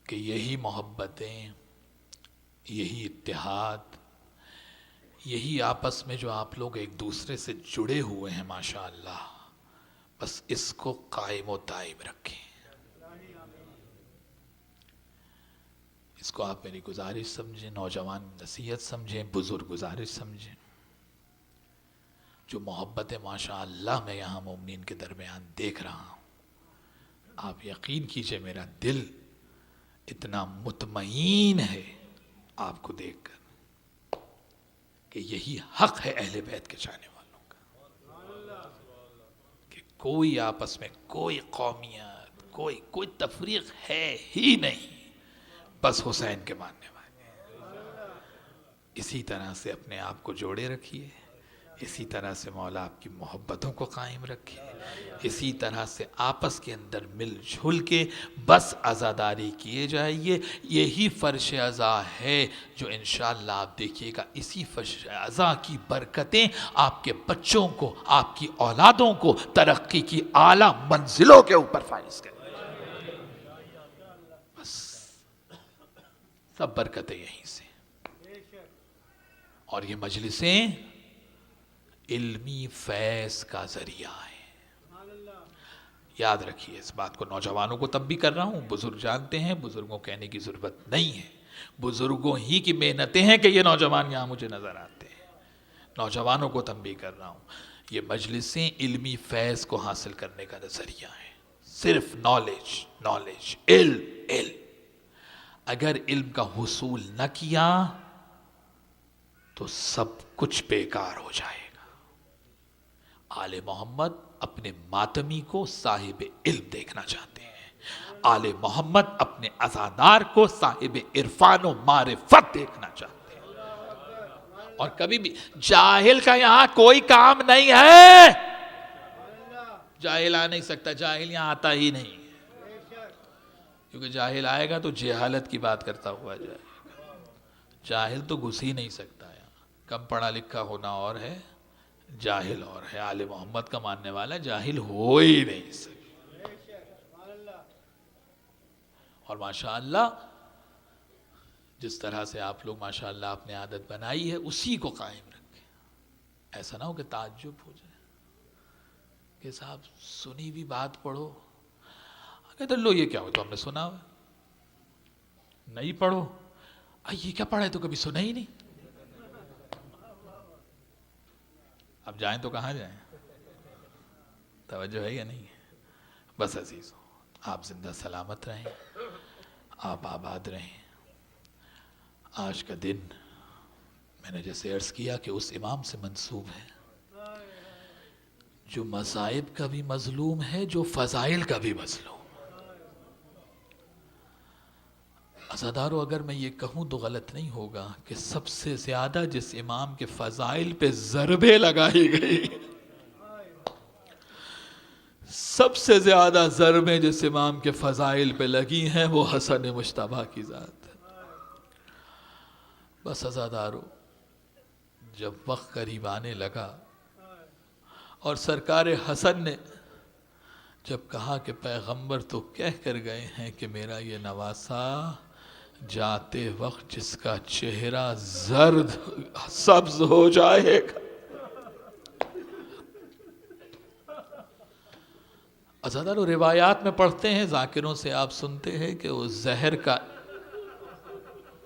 کہ یہی محبتیں, یہی اتحاد, یہی آپس میں جو آپ لوگ ایک دوسرے سے جڑے ہوئے ہیں ماشاءاللہ, بس اس کو قائم و دائم رکھیں. اس کو آپ میری گزارش سمجھیں, نوجوان نصیحت سمجھیں, بزرگ گزارش سمجھیں. جو محبت ماشاءاللہ میں یہاں مومنین کے درمیان دیکھ رہا ہوں, آپ یقین کیجئے میرا دل اتنا مطمئن ہے آپ کو دیکھ کر کہ یہی حق ہے اہل بیت کے چاہنے والوں کا, کہ کوئی آپس میں کوئی قومیت, کوئی تفریق ہے ہی نہیں, بس حسین کے ماننے والے. اسی طرح سے اپنے آپ کو جوڑے رکھیے, اسی طرح سے مولا آپ کی محبتوں کو قائم رکھے, اسی طرح سے آپس کے اندر مل جھل کے بس عزاداری کیے جائیے. یہی فرش عزا ہے جو انشاءاللہ آپ دیکھیے گا اسی فرش عزا کی برکتیں آپ کے بچوں کو, آپ کی اولادوں کو ترقی کی اعلیٰ منزلوں کے اوپر فائز کریں. بس سب برکتیں یہیں سے. اور یہ مجلسیں علمی فیض کا ذریعہ ہے. یاد رکھیے اس بات کو, نوجوانوں کو تب بھی کر رہا ہوں, بزرگ جانتے ہیں, بزرگوں کہنے کی ضرورت نہیں ہے. بزرگوں ہی کی محنتیں ہیں کہ یہ نوجوان یہاں مجھے نظر آتے ہیں. نوجوانوں کو تب بھی کر رہا ہوں, یہ مجلسیں علمی فیض کو حاصل کرنے کا ذریعہ ہے. صرف نالج, علم. اگر علم کا حصول نہ کیا تو سب کچھ بیکار ہو جائے گا. آل محمد اپنے ماتمی کو صاحب علم دیکھنا چاہتے ہیں. آل محمد اپنے عزادار کو صاحب عرفان و معرفت دیکھنا چاہتے ہیں. اور کبھی بھی جاہل کا یہاں کوئی کام نہیں ہے. جاہل آ نہیں سکتا, جاہل یہاں آتا ہی نہیں, کیونکہ جاہل آئے گا تو جہالت کی بات کرتا ہوا جائے گا. جاہل تو گھس ہی نہیں سکتا یہاں. کم پڑھا لکھا ہونا اور ہے, جاہل اور ہے. آل محمد کا ماننے والا جاہل ہو ہی نہیں سکتا. اور ماشاءاللہ جس طرح سے آپ لوگ ماشاءاللہ اپنے عادت بنائی ہے اسی کو قائم رکھیں. ایسا نہ ہو کہ تعجب ہو جائے کہ صاحب سنی بھی بات پڑھو, کہتے لو یہ کیا ہو, تو ہم نے سنا ہوا, نہیں پڑھو, یہ کیا پڑھا ہے, تو کبھی سنا ہی نہیں. اب جائیں تو کہاں جائیں, توجہ ہے یا نہیں. بس عزیزوں, آپ زندہ سلامت رہیں, آپ آباد رہیں. آج کا دن میں نے جیسے عرض کیا کہ اس امام سے منسوب ہے جو مصائب کا بھی مظلوم ہے، جو فضائل کا بھی مظلوم۔ عزادارو اگر میں یہ کہوں تو غلط نہیں ہوگا کہ سب سے زیادہ جس امام کے فضائل پہ ضربیں لگائی گئی، سب سے زیادہ ضربیں جس امام کے فضائل پہ لگی ہیں وہ حسن مجتبیٰ کی ذات ہے۔ بس عزادارو جب وقت قریب آنے لگا اور سرکار حسن نے جب کہا کہ پیغمبر تو کہہ کر گئے ہیں کہ میرا یہ نواسا جاتے وقت جس کا چہرہ زرد سبز ہو جائے گا۔ عزادارو روایات میں پڑھتے ہیں، ذاکروں سے آپ سنتے ہیں کہ اس زہر کا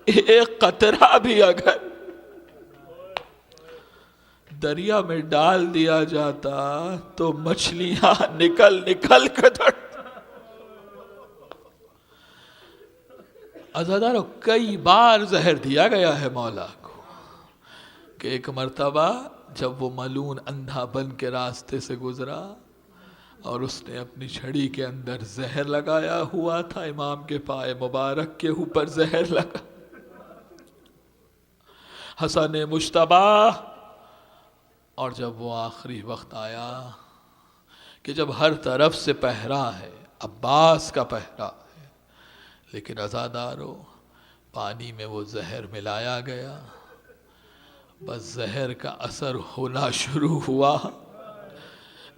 ایک قطرہ بھی اگر دریا میں ڈال دیا جاتا تو مچھلیاں نکل نکل کر عزادارو کئی بار زہر دیا گیا ہے مولا کو کہ ایک مرتبہ جب وہ ملعون اندھا بن کے راستے سے گزرا اور اس نے اپنی چھڑی کے اندر زہر لگایا ہوا تھا، امام کے پائے مبارک کے اوپر زہر لگا، حسن مجتبیٰ، اور جب وہ آخری وقت آیا کہ جب ہر طرف سے پہرا ہے، عباس کا پہرا ہے، لیکن عزادارو پانی میں وہ زہر ملایا گیا، بس زہر کا اثر ہونا شروع ہوا۔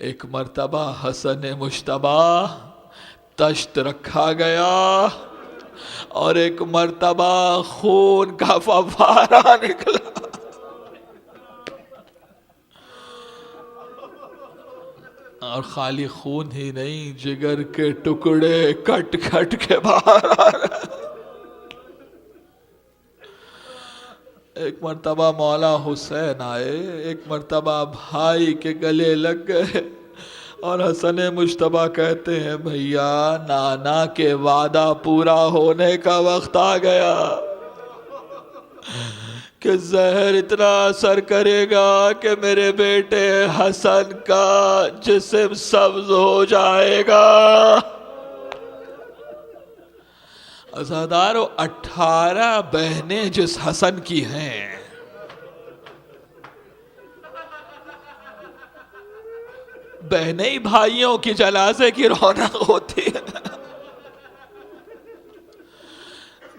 ایک مرتبہ حسن مجتبیٰ تشت رکھا گیا اور ایک مرتبہ خون کا فوارہ نکلا۔ اور خالی خون ہی نہیں، جگر کے ٹکڑے کٹ کٹ کے باہر آ رہے۔ ایک مرتبہ مولا حسین آئے، ایک مرتبہ بھائی کے گلے لگ گئے اور حسن مجتبیٰ کہتے ہیں بھیا نانا کے وعدہ پورا ہونے کا وقت آ گیا کہ زہر اتنا اثر کرے گا کہ میرے بیٹے حسن کا جسم سبز ہو جائے گا۔ عزادارو 18 بہنیں جس حسن کی ہیں، بہنیں ہی بھائیوں کی جنازے کی رونق ہوتی ہے۔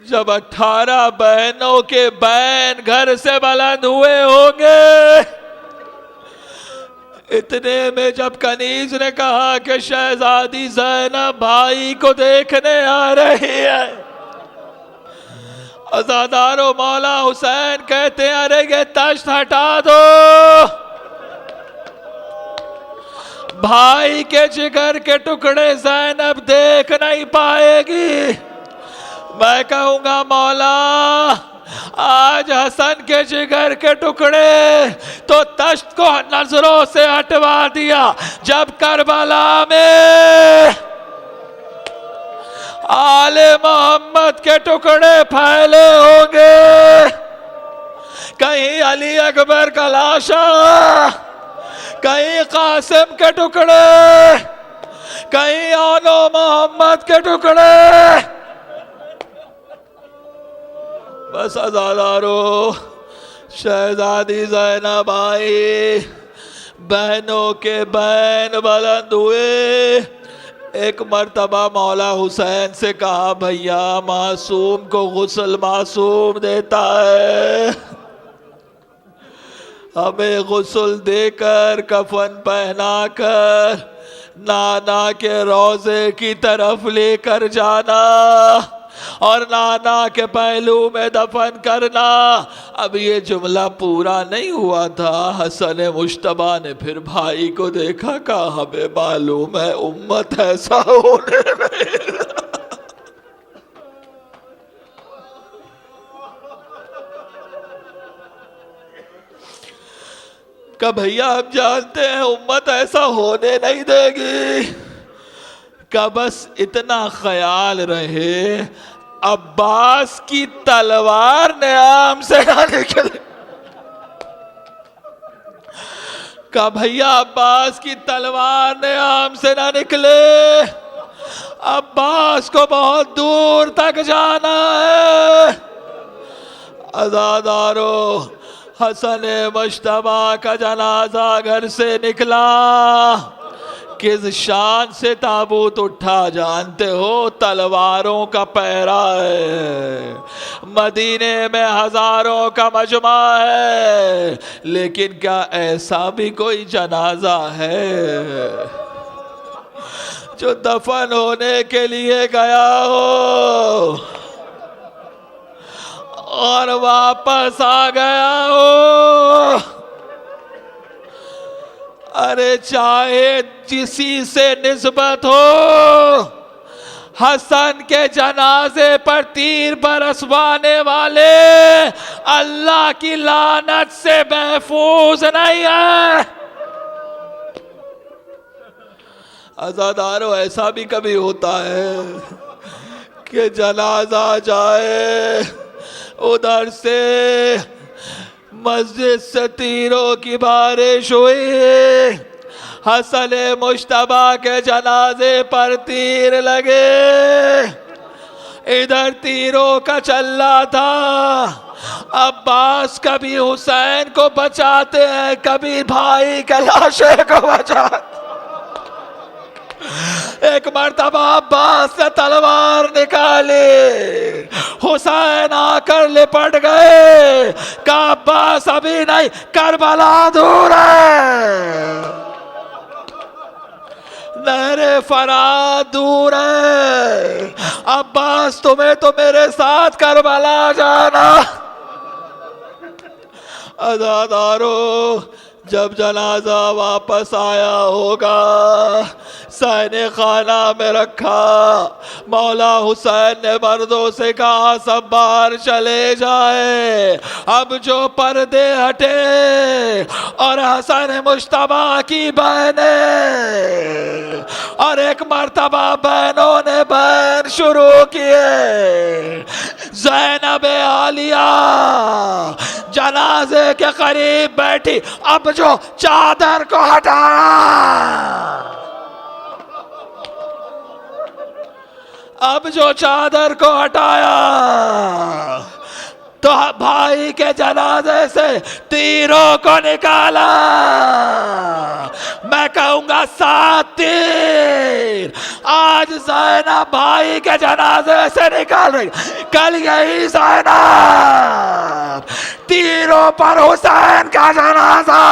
جب 18 بہنوں کے بین گھر سے بلند ہوئے ہوں گے، اتنے میں جب کنیز نے کہا کہ شہزادی زینب بھائی کو دیکھنے آ رہی ہے، عزادارو مولا حسین کہتے ہیں ارے یہ تشت ہٹا دو، بھائی کے جگر کے ٹکڑے زینب دیکھ نہیں پائے گی۔ میں کہوں گا مولا آج حسن کے جگر کے ٹکڑے تو تشت کو نظروں سے ہٹوا دیا، جب کربلا میں آل محمد کے ٹکڑے پھیلے ہوں گے، کہیں علی اکبر کا لاشا، کہیں قاسم کے ٹکڑے، کہیں آل محمد کے ٹکڑے، بس عزادارو شہزادی زینب آئی، بہنوں کے بین بلند ہوئے۔ ایک مرتبہ مولا حسین سے کہا بھیا معصوم کو غسل معصوم دیتا ہے، ہمیں غسل دے کر کفن پہنا کر نانا کے روضے کی طرف لے کر جانا اور نانا کے پہلو میں دفن کرنا۔ اب یہ جملہ پورا نہیں ہوا تھا، حسن مجتبیٰ نے پھر بھائی کو دیکھا، کہا ہمیں معلوم ہے امت ایسا ہونے نہیں۔ کہ بھیا ہم جانتے ہیں امت ایسا ہونے نہیں دے گی، کہ بس اتنا خیال رہے عباس کی تلوار نیام سے نہ نکلے، کہا بھیا عباس کی تلوار نے آم سے نہ نکلے، عباس کو بہت دور تک جانا ہے۔ عزادارو، حسن مجتبی کا جنازہ گھر سے نکلا، کس شان سے تابوت اٹھا جانتے ہو؟ تلواروں کا پہرا ہے، مدینے میں ہزاروں کا مجمع ہے، لیکن کیا ایسا بھی کوئی جنازہ ہے جو دفن ہونے کے لیے گیا ہو اور واپس آ گیا ہو؟ ارے چاہے جسی سے نسبت ہو، حسن کے جنازے پر تیر برسوانے والے اللہ کی لعنت سے محفوظ نہیں ہے۔ عزادارو، ایسا بھی کبھی ہوتا ہے کہ جنازہ جائے، ادھر سے مسجد سے تیروں کی بارش ہوئی، حسن مجتبی کے جنازے پر تیر لگے، ادھر تیروں کا چلا تھا۔ عباس کبھی حسین کو بچاتے ہیں، کبھی بھائی کے لاشے کو بچاتے۔ ایک مرتبہ عباس نے تلوار نکالی، حسین آ کر لپٹ گئے، کہا عباس ابھی نہیں، کربلا دور ہے، نہر فرات دور ہے، عباس تمہیں تو میرے ساتھ کربلا جانا۔ عزادارو، جب جنازہ واپس آیا ہوگا، سینے خانہ میں رکھا، مولا حسین نے مردوں سے کہا سب باہر چلے جائے، اب جو پردے ہٹے اور حسن مجتبی کی بہنیں، اور ایک مرتبہ بہنوں نے بہن شروع کیے، زینب عالیہ جنازے کے قریب بیٹھی، اب جو چادر کو ہٹایا، اب جو چادر کو ہٹایا تو بھائی کے جنازے سے تیروں کو نکالا۔ میں کہوں گا 7 تیر آج زینب بھائی کے جنازے سے نکال رہی، کل یہی زینب تیروں پر حسین کا جنازہ،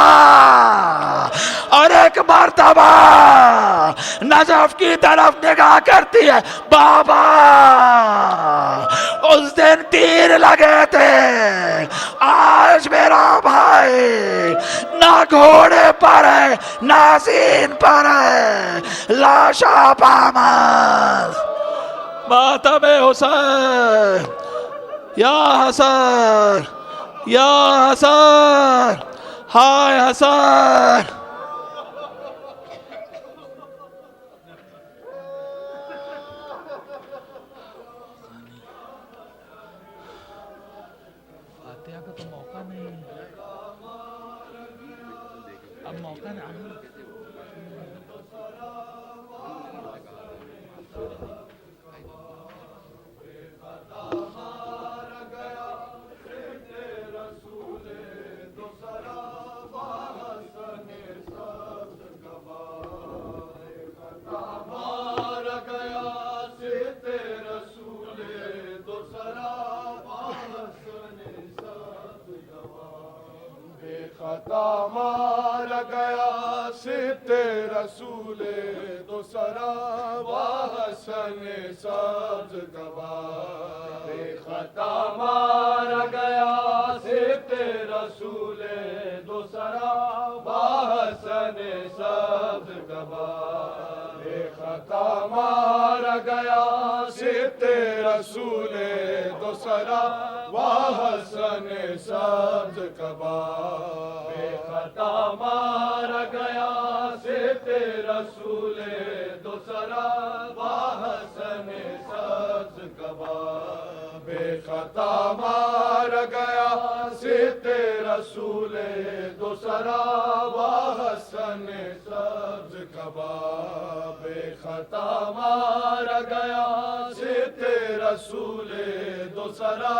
اور ایک مرتبہ نجف کی طرف نگاہ کرتی ہے، بابا اس دن تیر لگے تھے، آج میرا بھائی نہ گھوڑے پر ہے نہ زین پر ہے، لاشا پامال ماتم حسین، یا حسن یا حسن، ہائے حسن۔ فاتحہ کا تو موقع نہیں، اب موقع نہیں۔ خطا مار گیا ست رسول دو سرا حسن سبز گواہ، بے خطا مار گیا ست رسول دو سرا حسن سبز گواہ، بے خطا مار گیا ست رسول دو سرا حسن سبز گواہ، بے خطا مار گیا ست رسول دو سرا حسن سبز گواہ، بے خطا مار گیا ست رسول دو سرا سرا وحسن سبز کباب خطا مارا گیا صدق رسول دو سرا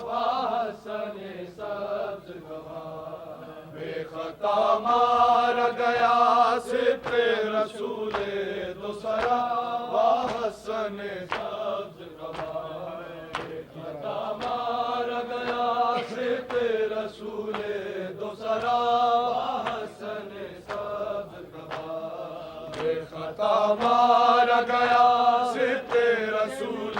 وحسن سبز کباب خطا مارا گیا صدق رسول دو سرا وحسن سبز کباب خطا مارا گیا صدق رسول دو سرا وحسن سبز کباب خطا مارا گیا صدق رسول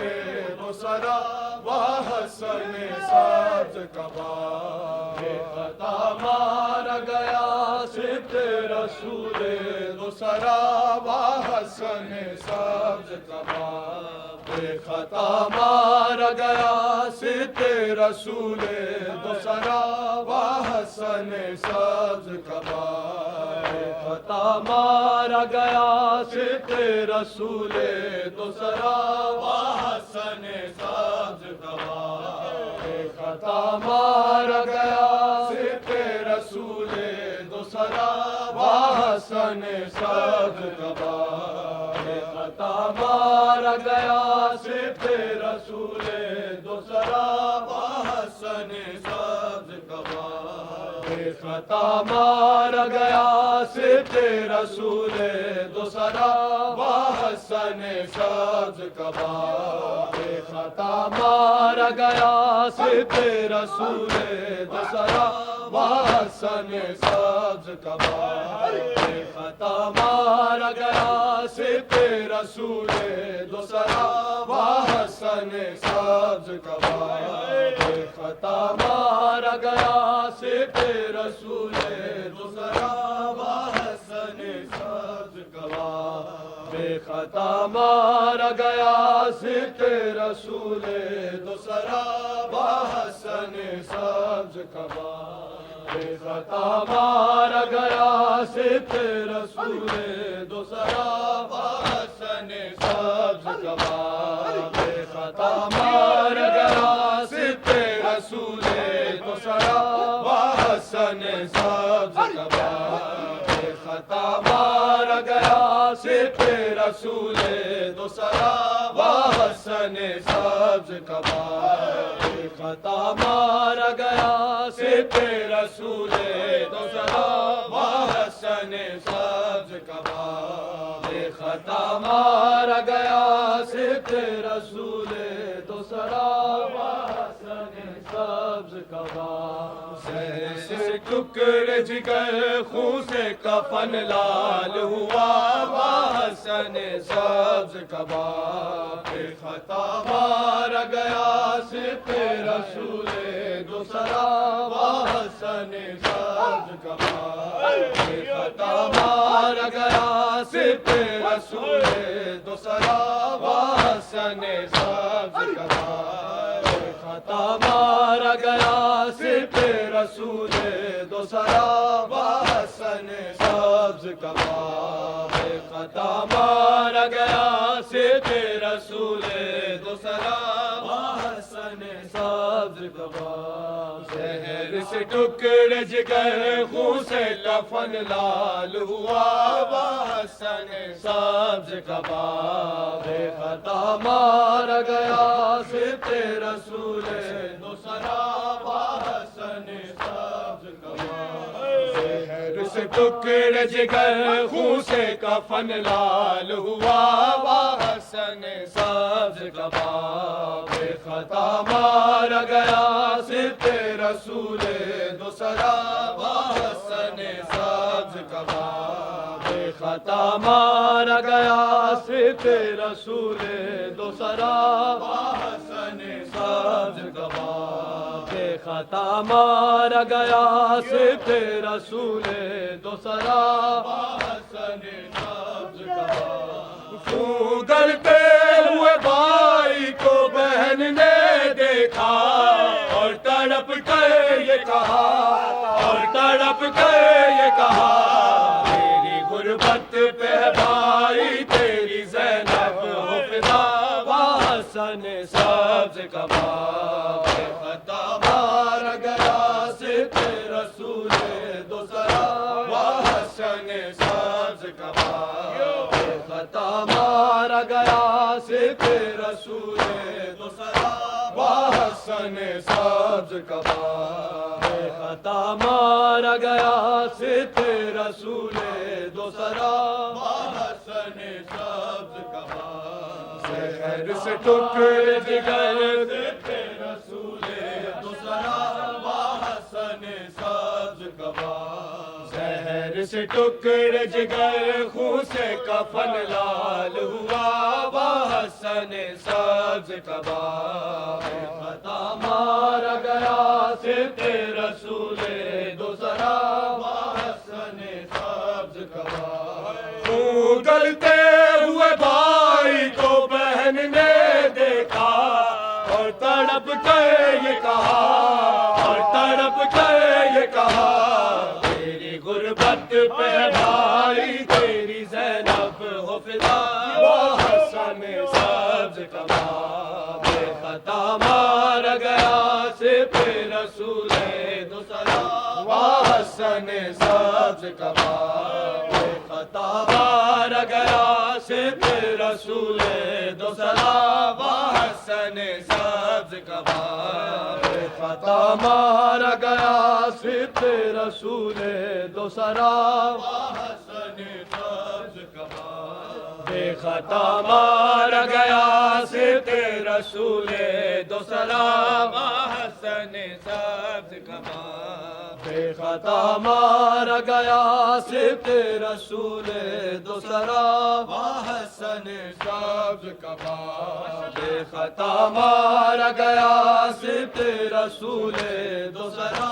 دو سرا وحسن سبز کباب خطا مارا گیا صدق رسول دو سرا وحسن سبز کباب خطا مارا گیا صدق رسول دو سرا وحسن سبز کباب خطا مارا گیا صدق رسول دو سرا وحسن سبز کباب خطا مارا گیا صدق رسول دو سرا وحسن سبز کباب خطا مارا گیا صدق رسول دو سرا وحسن سبز کباب خطا مارا گیا صدق رسول دو سرا وحسن سبز کباب خطا مارا گیا صدق رسول دو سرا وحسن سبز کباب خطا مارا گیا صدق رسول دو سرا وحسن سبز کباب خطا مارا گیا صدق رسول دو سرا وحسن سبز کباب خطا مارا گیا صدق رسول دو سرا وحسن سبز کباب خطا مارا گیا صدق رسول دو سرا وحسن سبز کباب خطا مارا گیا صدق رسول دو سرا وحسن سبز کباب خطا مارا گیا صدق رسول دو سرا وحسن سبز کباب خطا مارا گیا صدق رسول دو سرا وحسن سبز کباب خطا مارا گیا صدق رسول دو سرا وحسن سبز کباب سے ٹکڑے جگر خون سے کفن لال ہوا وحسن سبز کباب خطا مارا گیا صدق رسول دو سرا وحسن سبز کباب خطا مارا گیا صدق رسول دو سرا وحسن سبز کباب خطا مارا گیا صدق رسول دو سرا وحسن سبز کباب خطا مارا گیا صدق رسول دو سرا وحسن سبز کباب زہر سے ٹکڑے جگر خون سے کفن لال ہوا وحسن سبز کباب خطا مارا گیا صدق رسول دو سرا وحسن سبز کباب زہر سے ٹکڑے جگر خون سے کفن لال ہوا وحسن سبز کباب خطا مارا گیا صدق رسول دو سرا وحسن سبز کباب خطا مارا گیا صدق رسول دو سرا وحسن سبز کباب خطا مارا گیا صدق رسول دو سرا وحسن سبز کباب خون گلتے ہوئے بھائی کو بہن نے دیکھا اور تڑپ کر یہ کہا میری غربت پہ بھائی تیری زینب ہو فدا وحسن سبز کباب خطا مارا گیا صدق رسول دو سرا رسول دو سرا حسن سبز کباب خطا مارا گیا ست رسول دو سرا حسن سبز کباب زہر سے ٹکڑے جگر ست رسول دو سرا حسن سبز کباب زہر سے ٹکڑے جگر خون سے کفن لال ہوا حسن سبز کباب خطا مارا گیا ست رسول دو سرا حسن سبز کباب گلتے ہوئے بھائی کو بہن نے دیکھا اور تڑپ کر یہ کہا اور تڑپ کر یہ کہا تیری غربت پہ بھائی تیری زینب ہو فدا حسن سبز کباب خطا مارا گیا ست رسول دو سرا حسن سبز کباب خطا مارا گیا ست رسول دو سرا حسن سبز کباب خطا مارا گیا ست رسول دو سرا حسن سبز کباب خطا مارا گیا ست رسول دو سرا حسن سبز کباب خطا مارا گیا ست رسول دو سرا حسن سبز کباب خطا مارا گیا ست رسول دو سرا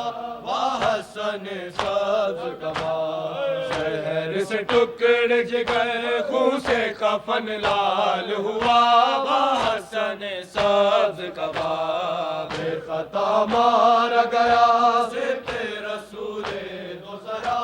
حسن سبز کباب زہر سے ٹکڑے جگر خون سے کفن لال ہوا حسن سبز کباب خطا مارا گیا ست رسول دو سرا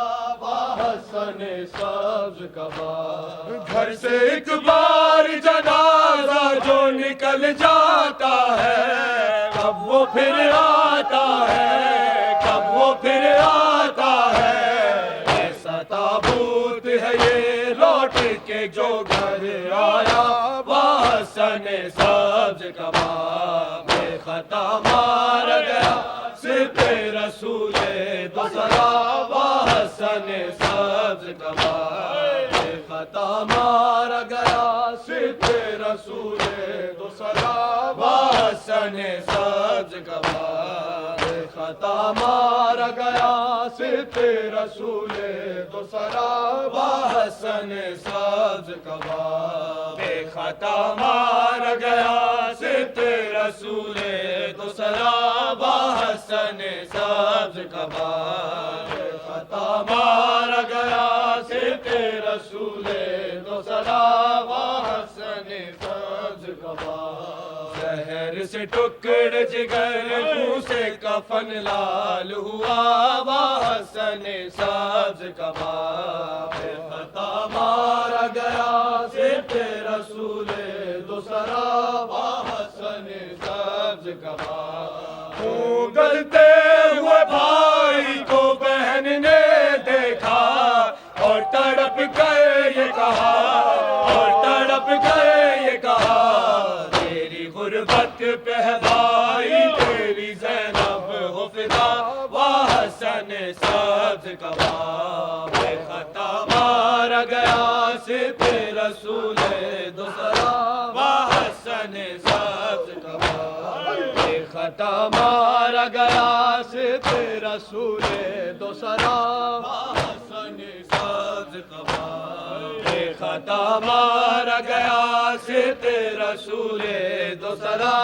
حسن سبز کباب گھر سے ایک بار جنازہ جو نکل جاتا ہے کب وہ پھر آتا ہے کب وہ پھر آتا ہے ایسا تابوت ہے یہ لوٹ کے جو گھر آیا حسن سبز کباب خطا مارا گیا ست رسول دو سرا حسن سبز کباب خطا مارا گیا ست رسول دو سرا حسن سبز کباب خطا مارا گیا ست رسول دو سرا حسن سبز کباب خطا مارا گیا ست رسول دو سرا حسن سبز کباب خطا مارا گیا ست رسول دو سرا حسن سبز کباب زہر سے ٹکڑے جگر خون سے کفن لال ہوا حسن سبز کباب خطا مارا گیا ست رسول دو سرا حسن سبز کباب گلتے ہوئے بھائی کو بہن نے دیکھا اور تڑپ کر یہ کہا اور تڑپ کر یہ کہا تیری غربت پہ بھائی تیری زینب ہو فدا حسن سبز کباب خطا مارا گیا ست رسول دو سرا حسن سبز کباب خطا مارا گیا ست رسول دو سرا حسن سبز کباب خطا مارا گیا ست رسول دو سرا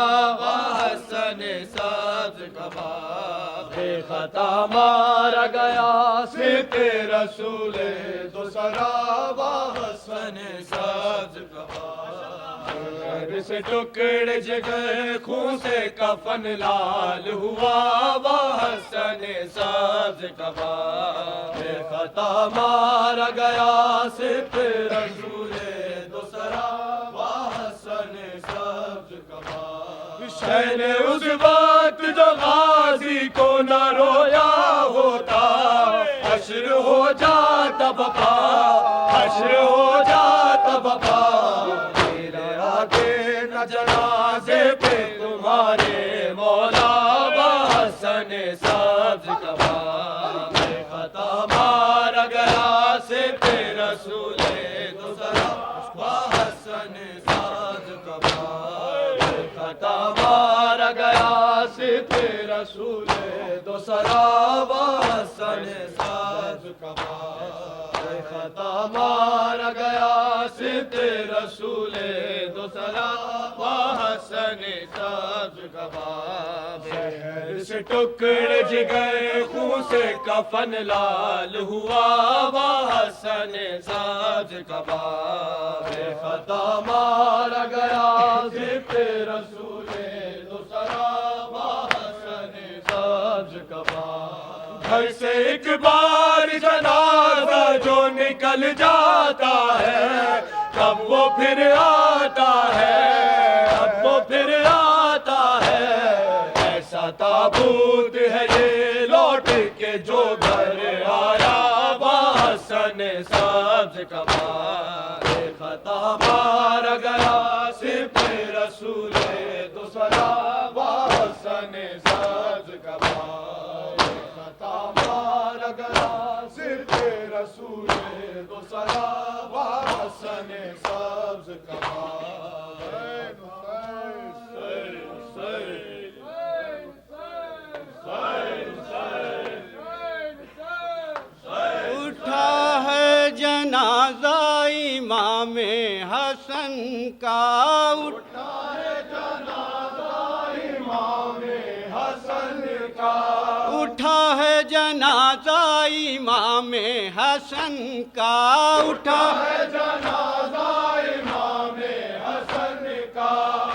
حسن سبز کباب خطا مارا گیا ست رسول دو سرا حسن سبز کباب سے ٹکڑے جگر خون سے کفن لال ہوا حسن سبز کباب خطا مارا گیا ست رسول دو سرا حسن سبز کباب شہن اس وقت جو غازی کو نہ رویا ہوتا حشر ہو جاتا بپا حشر ہو جاتا بپا میرے آگے نہ جنا رسول دوسرا بحسن ساز کباب خطا مارا گیا صرف رسول دوسرا بحسن ساز کباب خطا مارا گیا صرف رسول دوسرا بحسن ساز کباب سے ٹکڑے جگر خون سے کفن لال ہوا بحسن ساز کباب خطا مارا گیا صرف رسول دوسرا بحسن ساز کباب گھر سے ایک بار جنازہ جو نکل جاتا ہے کب وہ پھر آتا ہے اب وہ پھر آتا ہے ایسا تابوت ہے یہ لوٹ کے جو گھر آیا بحسن ساز کباب خطا مارا گیا صرف رسول دوسرا بحسن ساز کباب خطا مارا گیا صرف رسول دوسرا بحسن ساز اٹھا ہے جنازہ امام حسن کا اٹھا ہے جنازہ امام حسن کا اٹھا ہے جنازہ امام حسن کا اٹھا ہے جنازہ امام حسن کا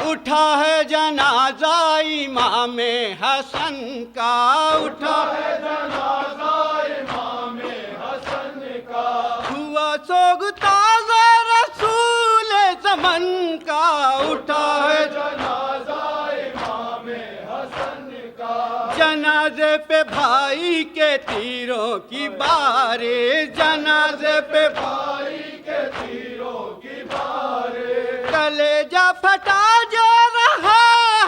اٹھا ہے جنازہ امام حسن کا اٹھا ہے جنازہ امام حسن کا ہوا سوگ تازہ رسول زمن کا اٹھا ہے جنازہ امام حسن کا جنازے پہ بھائی کے تیروں کی بارے جنازے پہ بھائی کے تیروں کی بارے کلیجہ پھٹا جا رہا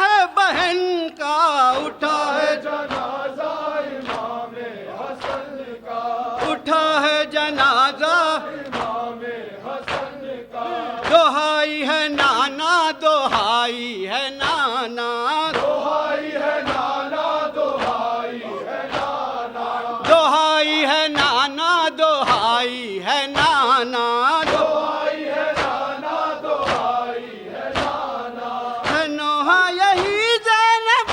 ہے بہن کا اٹھا ہے جنازہ امام حسن کا اٹھا ہے جنازہ امام حسن کا دہائی ہے نانا دہائی ہے نانا دہائی ہے نانا دہائی ہے نانا دہائی ہے نانا دہائی ہے نانا دہائی ہے نانا دہائی ہے نانا نوحہ یہی زینب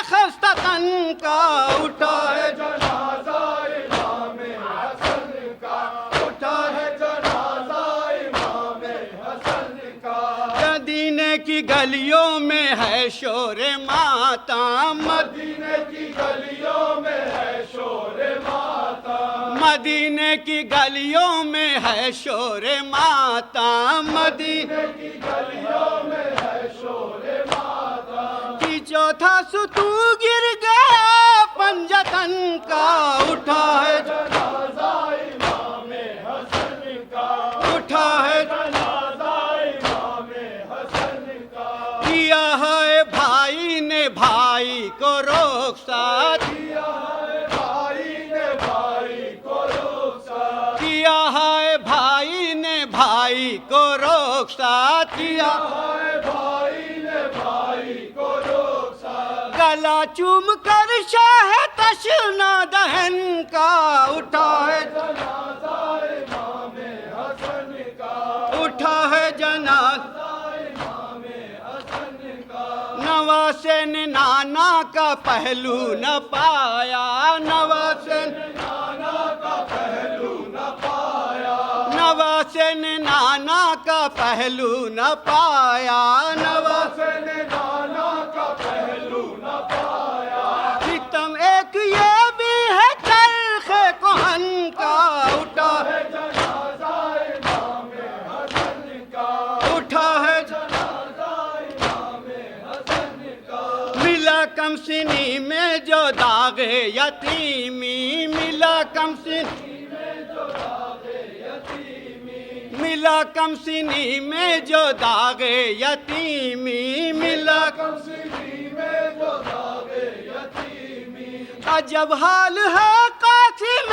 خستہ تن کا اٹھا ہے جنازہ امام حسن کا اٹھا ہے جنازہ امام حسن کا مدینے کی گلیوں میں ہے شور ماتم مدینے کی گلیوں میں ہے شور ماتم مدینے کی گلیوں میں ہے شور ماتم مدینے کی گلیوں میں ہے شور ماتم کی چوتھا ستو گر گیا پنجتن کا اٹھا ہے جنازہ امام حسن کا اٹھا ہے جنازہ امام حسن کا کیا ہے بھائی نے بھائی کو رخصت کیا ہے بھائی نے بھائی کو رخصت کیا ہے بھائی نے بھائی کو رخصت کیا ہے بھائی نے بھائی کو رخصت گلا چوم کر شاہ تشنا دہن کا اٹھا ہے جنازہ امام حسن کا اٹھا ہے جنازہ امام حسن کا نواسے نے نانا کا پہلو نہ پایا نواسے نانا کا پہلو نہ پایا نواسے نے نانا کا پہلو نہ پایا نواسے نے نانا کا پہلو نہ پایا ستم ایک یہ بھی ہے چرخ کہن کا اٹھا ہے جنازہ امام حسن کا اٹھا ہے جنازہ امام حسن کا ملا کم سنی میں جو داغ یتیمی ملا کم سنی ملا کم سنی میں جو داغ یتیمی ملا کم سنی میں جو داغ یتیمی عجب حال ہے قاتل نسیم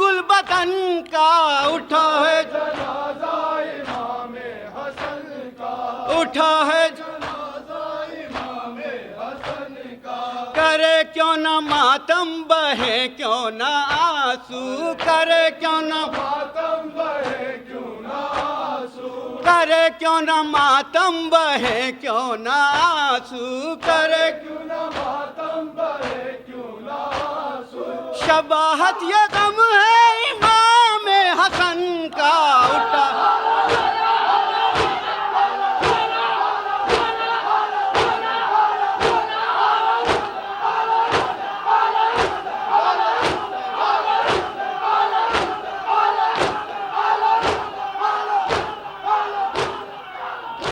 گل بدن کا اٹھا ہے جنازہ امام حسن کا، اٹھا ہے جنازہ امام حسن کا، کرے کیوں نہ ماتم بہے کیوں نہ آنسو کرے کیوں نہ ماتم بہے کیوں نہ آنسو، کرے کیوں نہ ماتم بہے کیوں نہ آنسو کرے کیوں نہ ماتم بہے کیوں نہ آنسو، شباہت یہ غم ہے امام